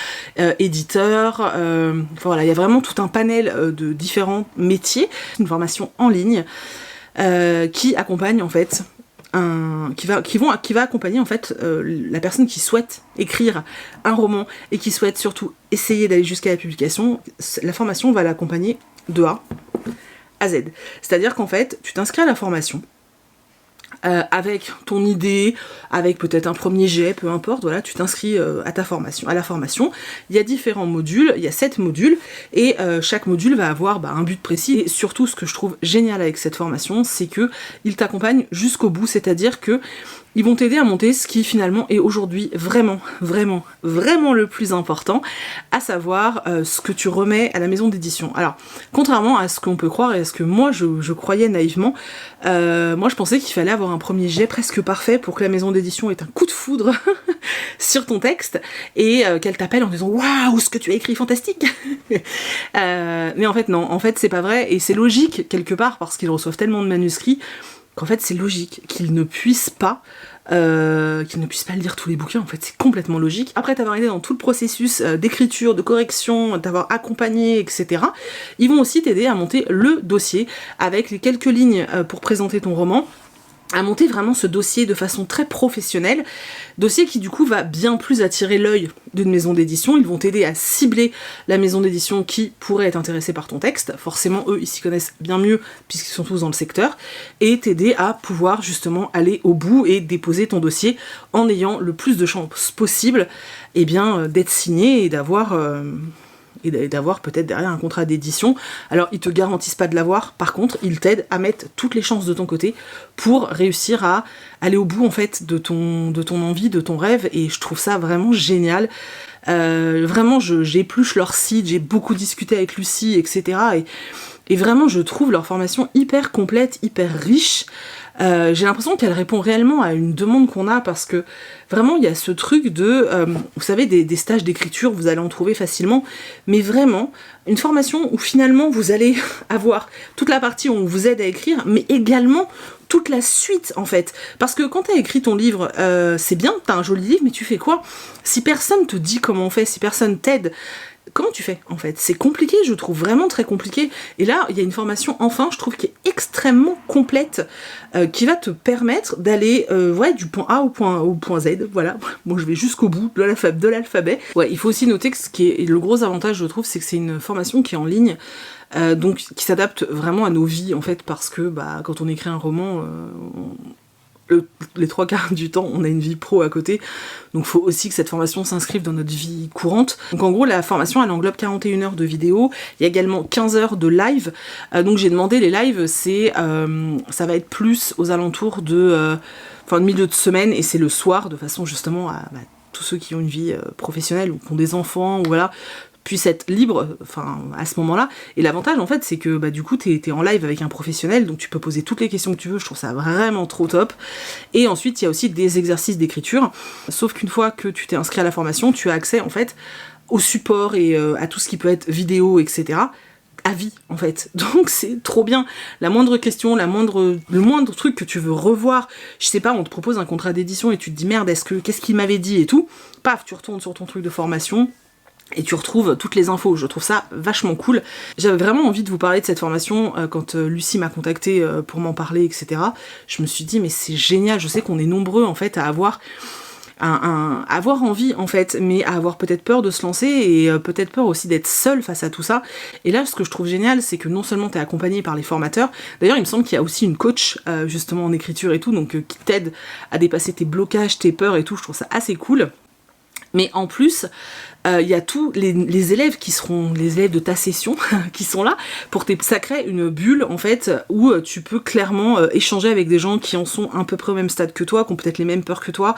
éditeur, voilà, il y a vraiment tout un panel de différents métiers. Une formation en ligne qui accompagne en fait qui va accompagner en fait la personne qui souhaite écrire un roman et qui souhaite surtout essayer d'aller jusqu'à la publication. La formation va l'accompagner de A à Z. C'est-à-dire qu'en fait, tu t'inscris à la formation avec ton idée, avec peut-être un premier jet, peu importe, voilà, tu t'inscris à la formation. Il y a différents modules, il y a 7 modules, et chaque module va avoir un but précis. Et surtout, ce que je trouve génial avec cette formation, c'est que ils t'accompagnent jusqu'au bout, c'est-à-dire que ils vont t'aider à monter ce qui finalement est aujourd'hui vraiment le plus important, à savoir ce que tu remets à la maison d'édition. Alors, contrairement à ce qu'on peut croire et à ce que moi je croyais naïvement, moi je pensais qu'il fallait avoir un premier jet presque parfait pour que la maison d'édition ait un coup de foudre sur ton texte et qu'elle t'appelle en disant waouh, ce que tu as écrit fantastique. Mais en fait non, en fait c'est pas vrai, et c'est logique quelque part parce qu'ils reçoivent tellement de manuscrits qu'en fait c'est logique qu'ils ne puissent pas lire tous les bouquins. En fait c'est complètement logique. Après t'avoir aidé dans tout le processus d'écriture, de correction, t'avoir accompagné, etc., ils vont aussi t'aider à monter le dossier avec les quelques lignes pour présenter ton roman, à monter vraiment ce dossier de façon très professionnelle, dossier qui du coup va bien plus attirer l'œil d'une maison d'édition. Ils vont t'aider à cibler la maison d'édition qui pourrait être intéressée par ton texte, forcément eux ils s'y connaissent bien mieux puisqu'ils sont tous dans le secteur, et t'aider à pouvoir justement aller au bout et déposer ton dossier en ayant le plus de chances possible d'être signé et d'avoir peut-être derrière un contrat d'édition. Alors ils te garantissent pas de l'avoir, par contre ils t'aident à mettre toutes les chances de ton côté pour réussir à aller au bout en fait de ton envie, de ton rêve, et je trouve ça vraiment génial. Vraiment j'épluche leur site, j'ai beaucoup discuté avec Lucie, etc. Et vraiment je trouve leur formation hyper complète, hyper riche. J'ai l'impression qu'elle répond réellement à une demande qu'on a, parce que vraiment il y a ce truc de, vous savez, des stages d'écriture, vous allez en trouver facilement, mais vraiment une formation où finalement vous allez avoir toute la partie où on vous aide à écrire, mais également toute la suite en fait. Parce que quand t'as écrit ton livre, c'est bien, t'as un joli livre, mais tu fais quoi? Si personne te dit comment on fait, si personne t'aide, comment tu fais en fait? C'est compliqué, je trouve vraiment très compliqué. Et là, il y a une formation, enfin, je trouve, qui est extrêmement complète, qui va te permettre d'aller du point A au point Z, voilà. Bon, je vais jusqu'au bout de l'alphabet. Ouais, il faut aussi noter que ce qui est le gros avantage, je trouve, c'est que c'est une formation qui est en ligne, donc qui s'adapte vraiment à nos vies en fait, parce que quand on écrit un roman, les 3/4 du temps, on a une vie pro à côté, donc faut aussi que cette formation s'inscrive dans notre vie courante. Donc en gros, la formation, elle englobe 41 heures de vidéo, il y a également 15 heures de live, donc j'ai demandé les lives, ça va être plus aux alentours de milieu de semaine, et c'est le soir, de façon justement à tous ceux qui ont une vie professionnelle, ou qui ont des enfants, ou voilà, puissent être libres à ce moment-là. Et l'avantage en fait, c'est que du coup t'es en live avec un professionnel, donc tu peux poser toutes les questions que tu veux. Je trouve ça vraiment trop top. Et ensuite il y a aussi des exercices d'écriture, sauf qu'une fois que tu t'es inscrit à la formation, tu as accès en fait au support et à tout ce qui peut être vidéo, etc., à vie en fait. Donc c'est trop bien. La moindre question, le moindre truc que tu veux revoir, je sais pas, on te propose un contrat d'édition et tu te dis merde, qu'est-ce qu'il m'avait dit et tout, paf, tu retournes sur ton truc de formation et tu retrouves toutes les infos. Je trouve ça vachement cool. J'avais vraiment envie de vous parler de cette formation quand Lucie m'a contactée pour m'en parler, etc. Je me suis dit mais c'est génial. Je sais qu'on est nombreux en fait à avoir envie en fait, mais à avoir peut-être peur de se lancer, et peut-être peur aussi d'être seul face à tout ça. Et là, ce que je trouve génial, c'est que non seulement t'es accompagné par les formateurs, d'ailleurs il me semble qu'il y a aussi une coach justement en écriture et tout, donc qui t'aide à dépasser tes blocages, tes peurs et tout. Je trouve ça assez cool. Mais en plus, il y a tous les élèves qui seront les élèves de ta session qui sont là pour ça crée une bulle en fait où tu peux clairement échanger avec des gens qui en sont à peu près au même stade que toi, qui ont peut-être les mêmes peurs que toi,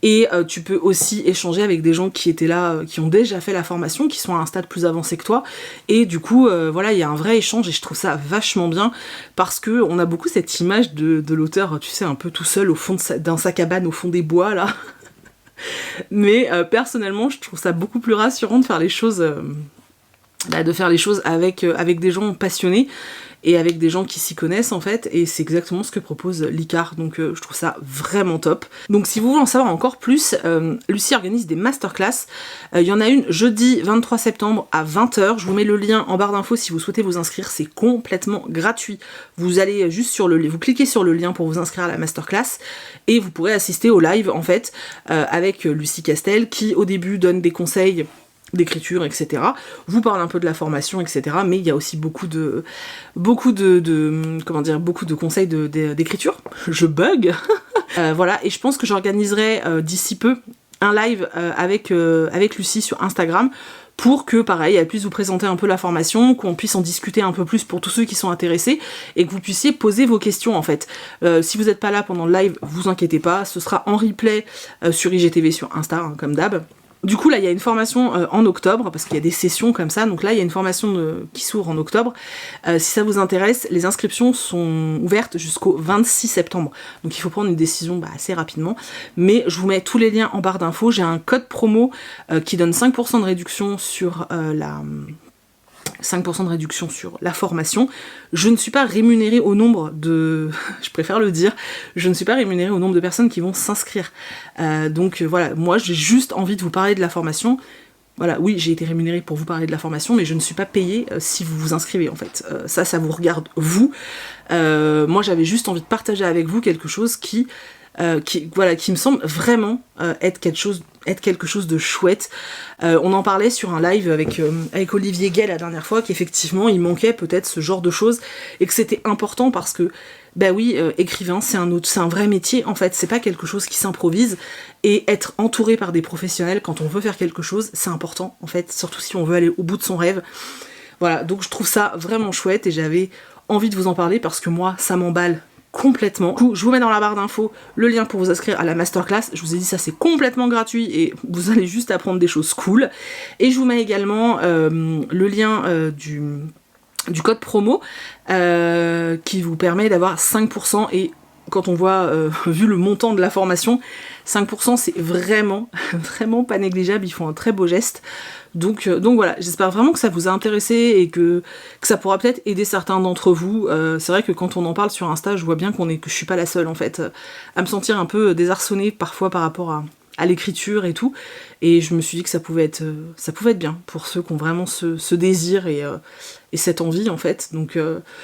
et tu peux aussi échanger avec des gens qui étaient là, qui ont déjà fait la formation, qui sont à un stade plus avancé que toi, et du coup voilà, il y a un vrai échange, et je trouve ça vachement bien, parce que on a beaucoup cette image de l'auteur, tu sais, un peu tout seul au fond dans sa cabane au fond des bois là. Mais personnellement je trouve ça beaucoup plus rassurant de faire les choses avec des gens passionnés et avec des gens qui s'y connaissent en fait, et c'est exactement ce que propose l'ICAR, donc je trouve ça vraiment top. Donc si vous voulez en savoir encore plus, Lucie organise des masterclass, il y en a une jeudi 23 septembre à 20h, je vous mets le lien en barre d'infos si vous souhaitez vous inscrire, c'est complètement gratuit. Vous allez juste vous cliquez sur le lien pour vous inscrire à la masterclass, et vous pourrez assister au live en fait, avec Lucie Castel, qui au début donne des conseils d'écriture, etc. Vous parle un peu de la formation, etc. Mais il y a aussi beaucoup de conseils d'écriture. Je bug. Voilà, et je pense que j'organiserai d'ici peu un live avec Lucie sur Instagram, pour que, pareil, elle puisse vous présenter un peu la formation, qu'on puisse en discuter un peu plus pour tous ceux qui sont intéressés, et que vous puissiez poser vos questions, en fait. Si vous n'êtes pas là pendant le live, vous inquiétez pas, ce sera en replay sur IGTV, sur Insta, hein, comme d'hab. Du coup là il y a une formation en octobre, parce qu'il y a des sessions comme ça, donc là il y a une formation qui s'ouvre en octobre. Si ça vous intéresse, les inscriptions sont ouvertes jusqu'au 26 septembre, donc il faut prendre une décision assez rapidement, mais je vous mets tous les liens en barre d'infos. J'ai un code promo qui donne 5% de réduction sur 5% de réduction sur la formation. Je ne suis pas rémunérée au nombre de... je préfère le dire, je ne suis pas rémunérée au nombre de personnes qui vont s'inscrire. Donc voilà, moi j'ai juste envie de vous parler de la formation, Voilà, oui, j'ai été rémunérée pour vous parler de la formation, mais je ne suis pas payée si vous vous inscrivez en fait. Ça vous regarde vous. Moi, j'avais juste envie de partager avec vous quelque chose qui me semble vraiment être quelque chose de chouette. On en parlait sur un live avec Olivier Gay la dernière fois, qu'effectivement il manquait peut-être ce genre de choses et que c'était important parce que bah oui, écrivain c'est un vrai métier en fait, c'est pas quelque chose qui s'improvise, et être entouré par des professionnels quand on veut faire quelque chose, c'est important en fait, surtout si on veut aller au bout de son rêve. Voilà, donc je trouve ça vraiment chouette et j'avais envie de vous en parler parce que moi ça m'emballe complètement. Du coup, je vous mets dans la barre d'infos le lien pour vous inscrire à la masterclass. Je vous ai dit, ça c'est complètement gratuit et vous allez juste apprendre des choses cool. Et je vous mets également le lien du code promo qui vous permet d'avoir 5%, et quand on voit, vu le montant de la formation, 5% c'est vraiment, vraiment pas négligeable, ils font un très beau geste. Donc voilà, j'espère vraiment que ça vous a intéressé et que ça pourra peut-être aider certains d'entre vous. C'est vrai que quand on en parle sur Insta, je vois bien que je suis pas la seule en fait, à me sentir un peu désarçonnée parfois par rapport à l'écriture et tout. Et je me suis dit que ça pouvait être bien pour ceux qui ont vraiment ce désir et cette envie en fait. Donc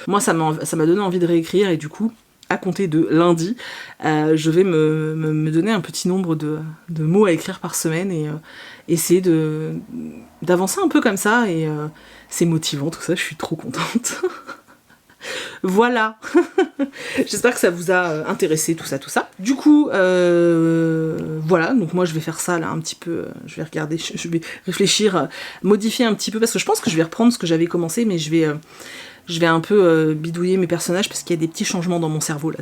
moi ça m'a donné envie de réécrire, et du coup, à compter de lundi, je vais me donner un petit nombre de mots à écrire par semaine et essayer d'avancer un peu comme ça, et c'est motivant tout ça, je suis trop contente. Voilà. J'espère que ça vous a intéressé tout ça. Du coup, voilà, donc moi je vais faire ça là un petit peu, je vais regarder, je vais réfléchir, modifier un petit peu, parce que je pense que je vais reprendre ce que j'avais commencé, mais je vais un peu bidouiller mes personnages parce qu'il y a des petits changements dans mon cerveau, là,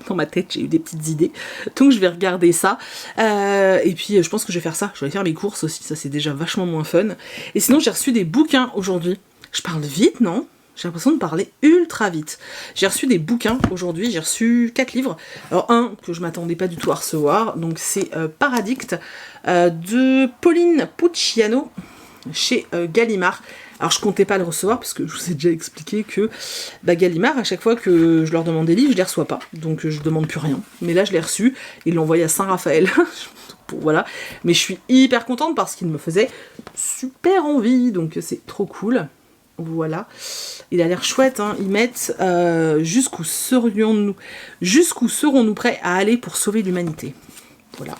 dans ma tête, j'ai eu des petites idées. Donc je vais regarder ça. Et puis je pense que je vais faire ça. Je vais aller faire mes courses aussi, ça c'est déjà vachement moins fun. Et sinon j'ai reçu des bouquins aujourd'hui. Je parle vite, non ? J'ai l'impression de parler ultra vite. J'ai reçu des bouquins aujourd'hui, j'ai reçu 4 livres. Alors un que je m'attendais pas du tout à recevoir, donc c'est Paradict de Pauline Pucciano chez Gallimard. Alors je comptais pas le recevoir parce que je vous ai déjà expliqué que Gallimard, à chaque fois que je leur demande des livres, je les reçois pas. Donc je demande plus rien. Mais là je l'ai reçu, ils l'ont envoyé à Saint-Raphaël. Voilà. Mais je suis hyper contente parce qu'il me faisait super envie. Donc c'est trop cool. Voilà. Il a l'air chouette, hein. Ils mettent jusqu'où serons-nous prêts à aller pour sauver l'humanité. Voilà.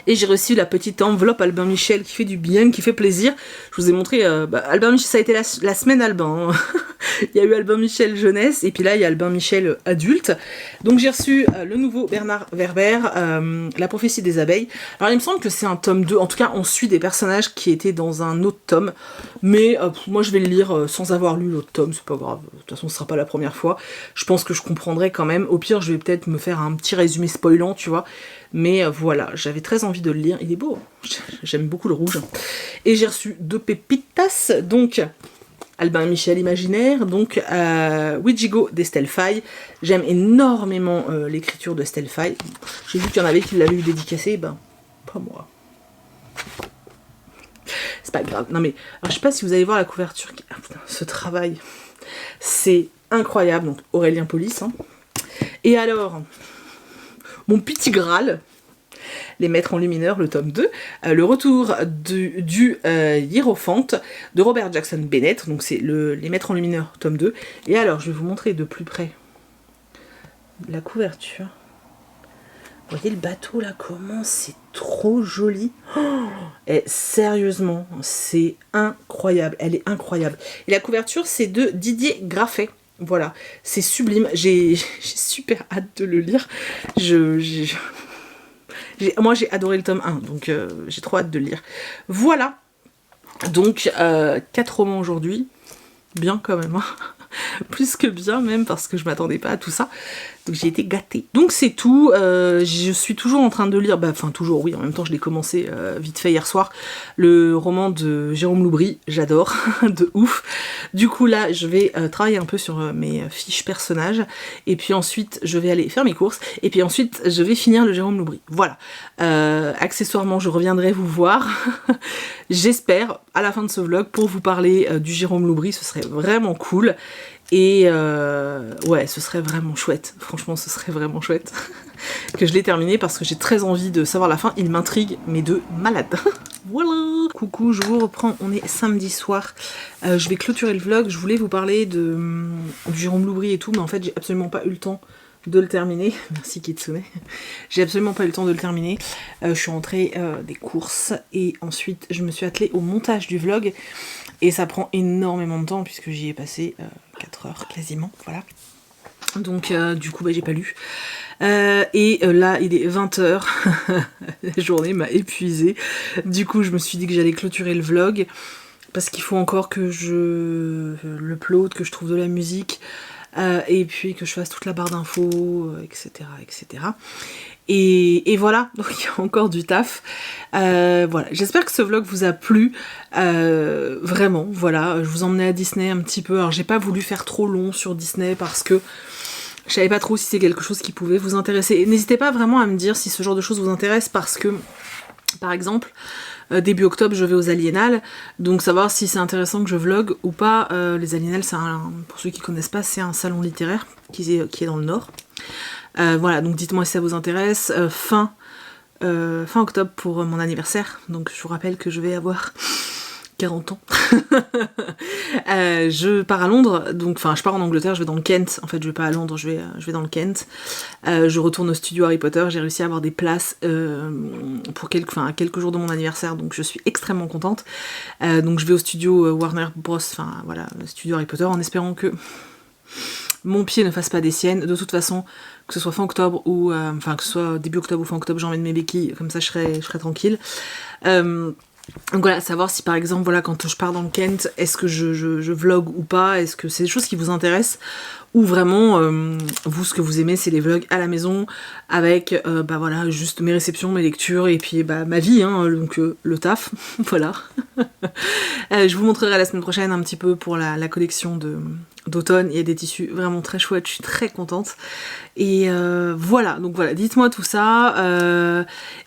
Et j'ai reçu la petite enveloppe Albin Michel qui fait du bien, qui fait plaisir. Je vous ai montré, Albin Michel, ça a été la semaine Albin. Hein. Il y a eu Albin Michel jeunesse, et puis là il y a Albin Michel adulte. Donc j'ai reçu le nouveau Bernard Werber, La prophétie des abeilles. Alors il me semble que c'est un tome 2, en tout cas on suit des personnages qui étaient dans un autre tome. Mais moi je vais le lire sans avoir lu l'autre tome, c'est pas grave. De toute façon ce sera pas la première fois. Je pense que je comprendrai quand même. Au pire je vais peut-être me faire un petit résumé spoilant, tu vois. Mais voilà, j'avais très envie de le lire. Il est beau, j'aime beaucoup le rouge. Et j'ai reçu 2 pépitas, donc Albin Michel imaginaire, donc Ouijigo d'Estelle Faye. J'aime énormément l'écriture d'Estelle Faye. J'ai vu qu'il y en avait qui l'avaient eu dédicacé, pas moi. C'est pas grave. Non mais, alors, je sais pas si vous allez voir la couverture. Ah, putain, ce travail, c'est incroyable. Donc Aurélien Polis. Hein. Et alors, mon petit Graal, Les Maîtres Enlumineurs, le tome 2, le retour du Hiérophante de Robert Jackson Bennett, donc c'est Les Maîtres Enlumineurs, tome 2. Et alors, je vais vous montrer de plus près la couverture. Vous voyez le bateau là, comment c'est trop joli. Et sérieusement, c'est incroyable, elle est incroyable. Et la couverture, c'est de Didier Graffet. Voilà, c'est sublime, j'ai super hâte de le lire. Moi j'ai adoré le tome 1, donc j'ai trop hâte de le lire. Voilà, donc 4 romans aujourd'hui, bien quand même, hein. Plus que bien même, parce que je m'attendais pas à tout ça. Donc j'ai été gâtée. Donc c'est tout. Je suis toujours en train de lire, enfin toujours oui, en même temps je l'ai commencé vite fait hier soir, le roman de Jérôme Loubry, j'adore, de ouf. Du coup là je vais travailler un peu sur mes fiches personnages, et puis ensuite je vais aller faire mes courses, et puis ensuite je vais finir le Jérôme Loubry. Voilà. Accessoirement je reviendrai vous voir, j'espère, à la fin de ce vlog, pour vous parler du Jérôme Loubry, ce serait vraiment cool. Et ouais, ce serait vraiment chouette, franchement ce serait vraiment chouette que je l'ai terminé, parce que j'ai très envie de savoir la fin, il m'intrigue, mais de malade. Voilà. coucou, je vous reprends, on est samedi soir. Je vais clôturer le vlog, je voulais vous parler du Jérôme Loubry et tout, mais en fait j'ai absolument pas eu le temps de le terminer. Merci Kitsune. J'ai absolument pas eu le temps de le terminer. Je suis rentrée des courses et ensuite je me suis attelée au montage du vlog. Et ça prend énormément de temps puisque j'y ai passé 4 heures quasiment, voilà. Donc du coup j'ai pas lu. Là il est 20h, la journée m'a épuisée. Du coup je me suis dit que j'allais clôturer le vlog parce qu'il faut encore que je l'upload, que je trouve de la musique et puis que je fasse toute la barre d'infos, etc. etc. Et voilà, donc il y a encore du taf. Voilà, j'espère que ce vlog vous a plu. Vraiment, voilà, je vous emmenais à Disney un petit peu. Alors j'ai pas voulu faire trop long sur Disney parce que je savais pas trop si c'est quelque chose qui pouvait vous intéresser. Et n'hésitez pas vraiment à me dire si ce genre de choses vous intéresse parce que, par exemple, début octobre je vais aux Aliénales, donc savoir si c'est intéressant que je vlog ou pas. Les Aliénales, pour ceux qui connaissent pas, c'est un salon littéraire qui est dans le Nord. Voilà, donc dites-moi si ça vous intéresse. Fin octobre pour mon anniversaire, donc je vous rappelle que je vais avoir 40 ans. Je pars à Londres, donc je pars en Angleterre, je vais dans le Kent. En fait, je vais pas à Londres, je vais dans le Kent. Je retourne au studio Harry Potter. J'ai réussi à avoir des places pour quelques jours de mon anniversaire, donc je suis extrêmement contente. Donc je vais au studio Warner Bros. Voilà, le studio Harry Potter, en espérant que mon pied ne fasse pas des siennes. De toute façon, que ce soit fin octobre ou que ce soit début octobre ou fin octobre, j'emmène mes béquilles, comme ça je serai tranquille. Donc voilà, savoir si par exemple, voilà, quand je pars dans le Kent, est-ce que je vlog ou pas, est-ce que c'est des choses qui vous intéressent, ou vraiment, vous, ce que vous aimez, c'est les vlogs à la maison, avec, voilà, juste mes réceptions, mes lectures, et puis, ma vie, hein, donc le taf, voilà. Je vous montrerai la semaine prochaine un petit peu pour la collection d'automne, il y a des tissus vraiment très chouettes, je suis très contente. Et voilà, donc voilà, dites-moi tout ça,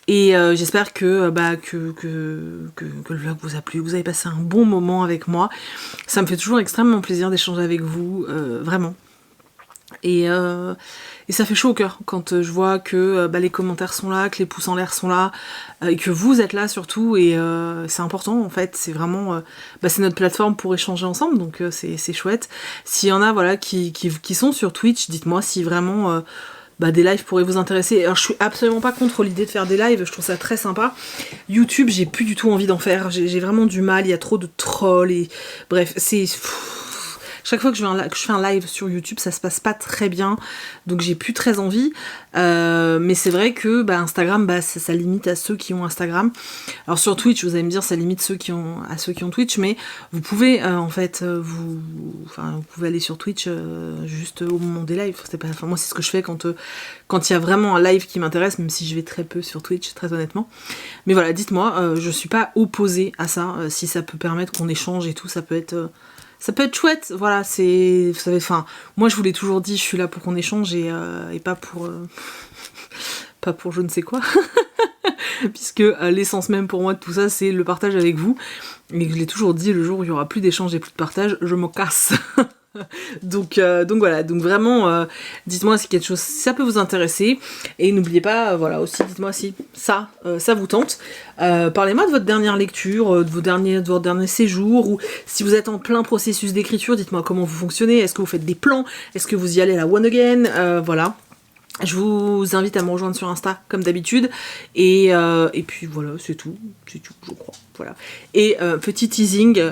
et j'espère que le vlog vous a plu, vous avez passé un bon moment avec moi. Ça me fait toujours extrêmement plaisir d'échanger avec vous, vraiment. Et ça fait chaud au cœur quand je vois que les commentaires sont là, que les pouces en l'air sont là, et que vous êtes là surtout, et c'est important en fait, c'est vraiment, c'est notre plateforme pour échanger ensemble, donc c'est chouette. S'il y en a voilà, qui sont sur Twitch, dites-moi si vraiment des lives pourraient vous intéresser. Alors je suis absolument pas contre l'idée de faire des lives, je trouve ça très sympa. YouTube, j'ai plus du tout envie d'en faire, j'ai vraiment du mal, il y a trop de trolls, et bref, c'est... Chaque fois que je fais un live sur YouTube, ça se passe pas très bien, donc j'ai plus très envie. Mais c'est vrai que Instagram, ça limite à ceux qui ont Instagram. Alors sur Twitch, vous allez me dire, ça limite ceux qui ont Twitch, mais vous pouvez vous pouvez aller sur Twitch juste au moment des lives. Moi, c'est ce que je fais quand il y a vraiment un live qui m'intéresse, même si je vais très peu sur Twitch, très honnêtement. Mais voilà, dites-moi, je suis pas opposée à ça. Si ça peut permettre qu'on échange et tout, ça peut être chouette, voilà, vous savez, moi je vous l'ai toujours dit, je suis là pour qu'on échange et pas pour je ne sais quoi, puisque l'essence même pour moi de tout ça, c'est le partage avec vous, et je l'ai toujours dit, le jour où il y aura plus d'échange et plus de partage, je me casse. Donc voilà, donc vraiment dites-moi si quelque chose ça peut vous intéresser, et n'oubliez pas, voilà, aussi dites-moi si ça vous tente. Parlez-moi de votre dernière lecture, de votre dernier séjour, ou si vous êtes en plein processus d'écriture, dites-moi comment vous fonctionnez, est-ce que vous faites des plans, est-ce que vous y allez à la one again, voilà. Je vous invite à me rejoindre sur Insta comme d'habitude, et puis voilà, c'est tout, je crois, voilà. Et petit teasing,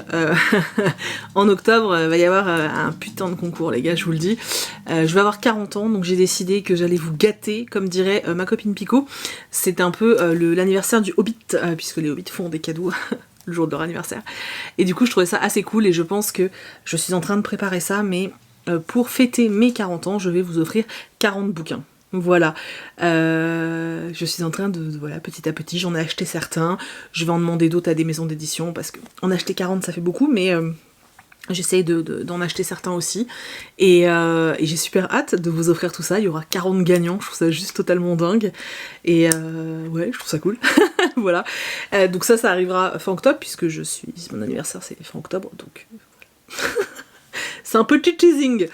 en octobre, il va y avoir un putain de concours, les gars, je vous le dis. Je vais avoir 40 ans, donc j'ai décidé que j'allais vous gâter, comme dirait ma copine Pico. C'est un peu l'anniversaire du Hobbit, puisque les Hobbits font des cadeaux le jour de leur anniversaire. Et du coup, je trouvais ça assez cool, et je pense que je suis en train de préparer ça, mais pour fêter mes 40 ans, je vais vous offrir 40 bouquins. Voilà, je suis en train voilà, petit à petit, j'en ai acheté certains, je vais en demander d'autres à des maisons d'édition, parce qu'en acheter 40 ça fait beaucoup, mais j'essaye d'en acheter certains aussi, et j'ai super hâte de vous offrir tout ça. Il y aura 40 gagnants, je trouve ça juste totalement dingue, et ouais, je trouve ça cool. Voilà, donc ça arrivera fin octobre, puisque mon anniversaire c'est fin octobre, donc voilà. C'est un petit teasing.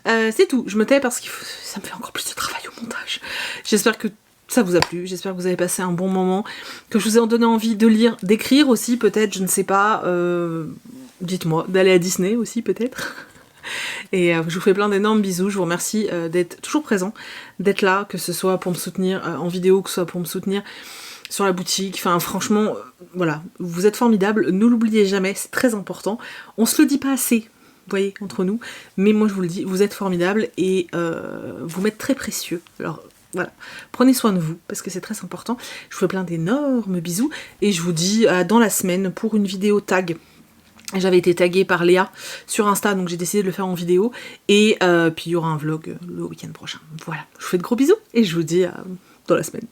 C'est tout, je me tais parce que ça me fait encore plus de travail au montage. J'espère que ça vous a plu, j'espère que vous avez passé un bon moment, que je vous ai donné envie de lire, d'écrire aussi peut-être, je ne sais pas, dites-moi, d'aller à Disney aussi peut-être. Et je vous fais plein d'énormes bisous, je vous remercie d'être toujours présent, d'être là, que ce soit pour me soutenir en vidéo, que ce soit pour me soutenir sur la boutique, enfin franchement, voilà, vous êtes formidables, ne l'oubliez jamais, c'est très important, on se le dit pas assez, vous voyez, entre nous, mais moi je vous le dis, vous êtes formidables et vous m'êtes très précieux, alors voilà, prenez soin de vous, parce que c'est très important, je vous fais plein d'énormes bisous, et je vous dis dans la semaine pour une vidéo tag. J'avais été taguée par Léa sur Insta, donc j'ai décidé de le faire en vidéo, et puis il y aura un vlog le week-end prochain, voilà, je vous fais de gros bisous, et je vous dis dans la semaine.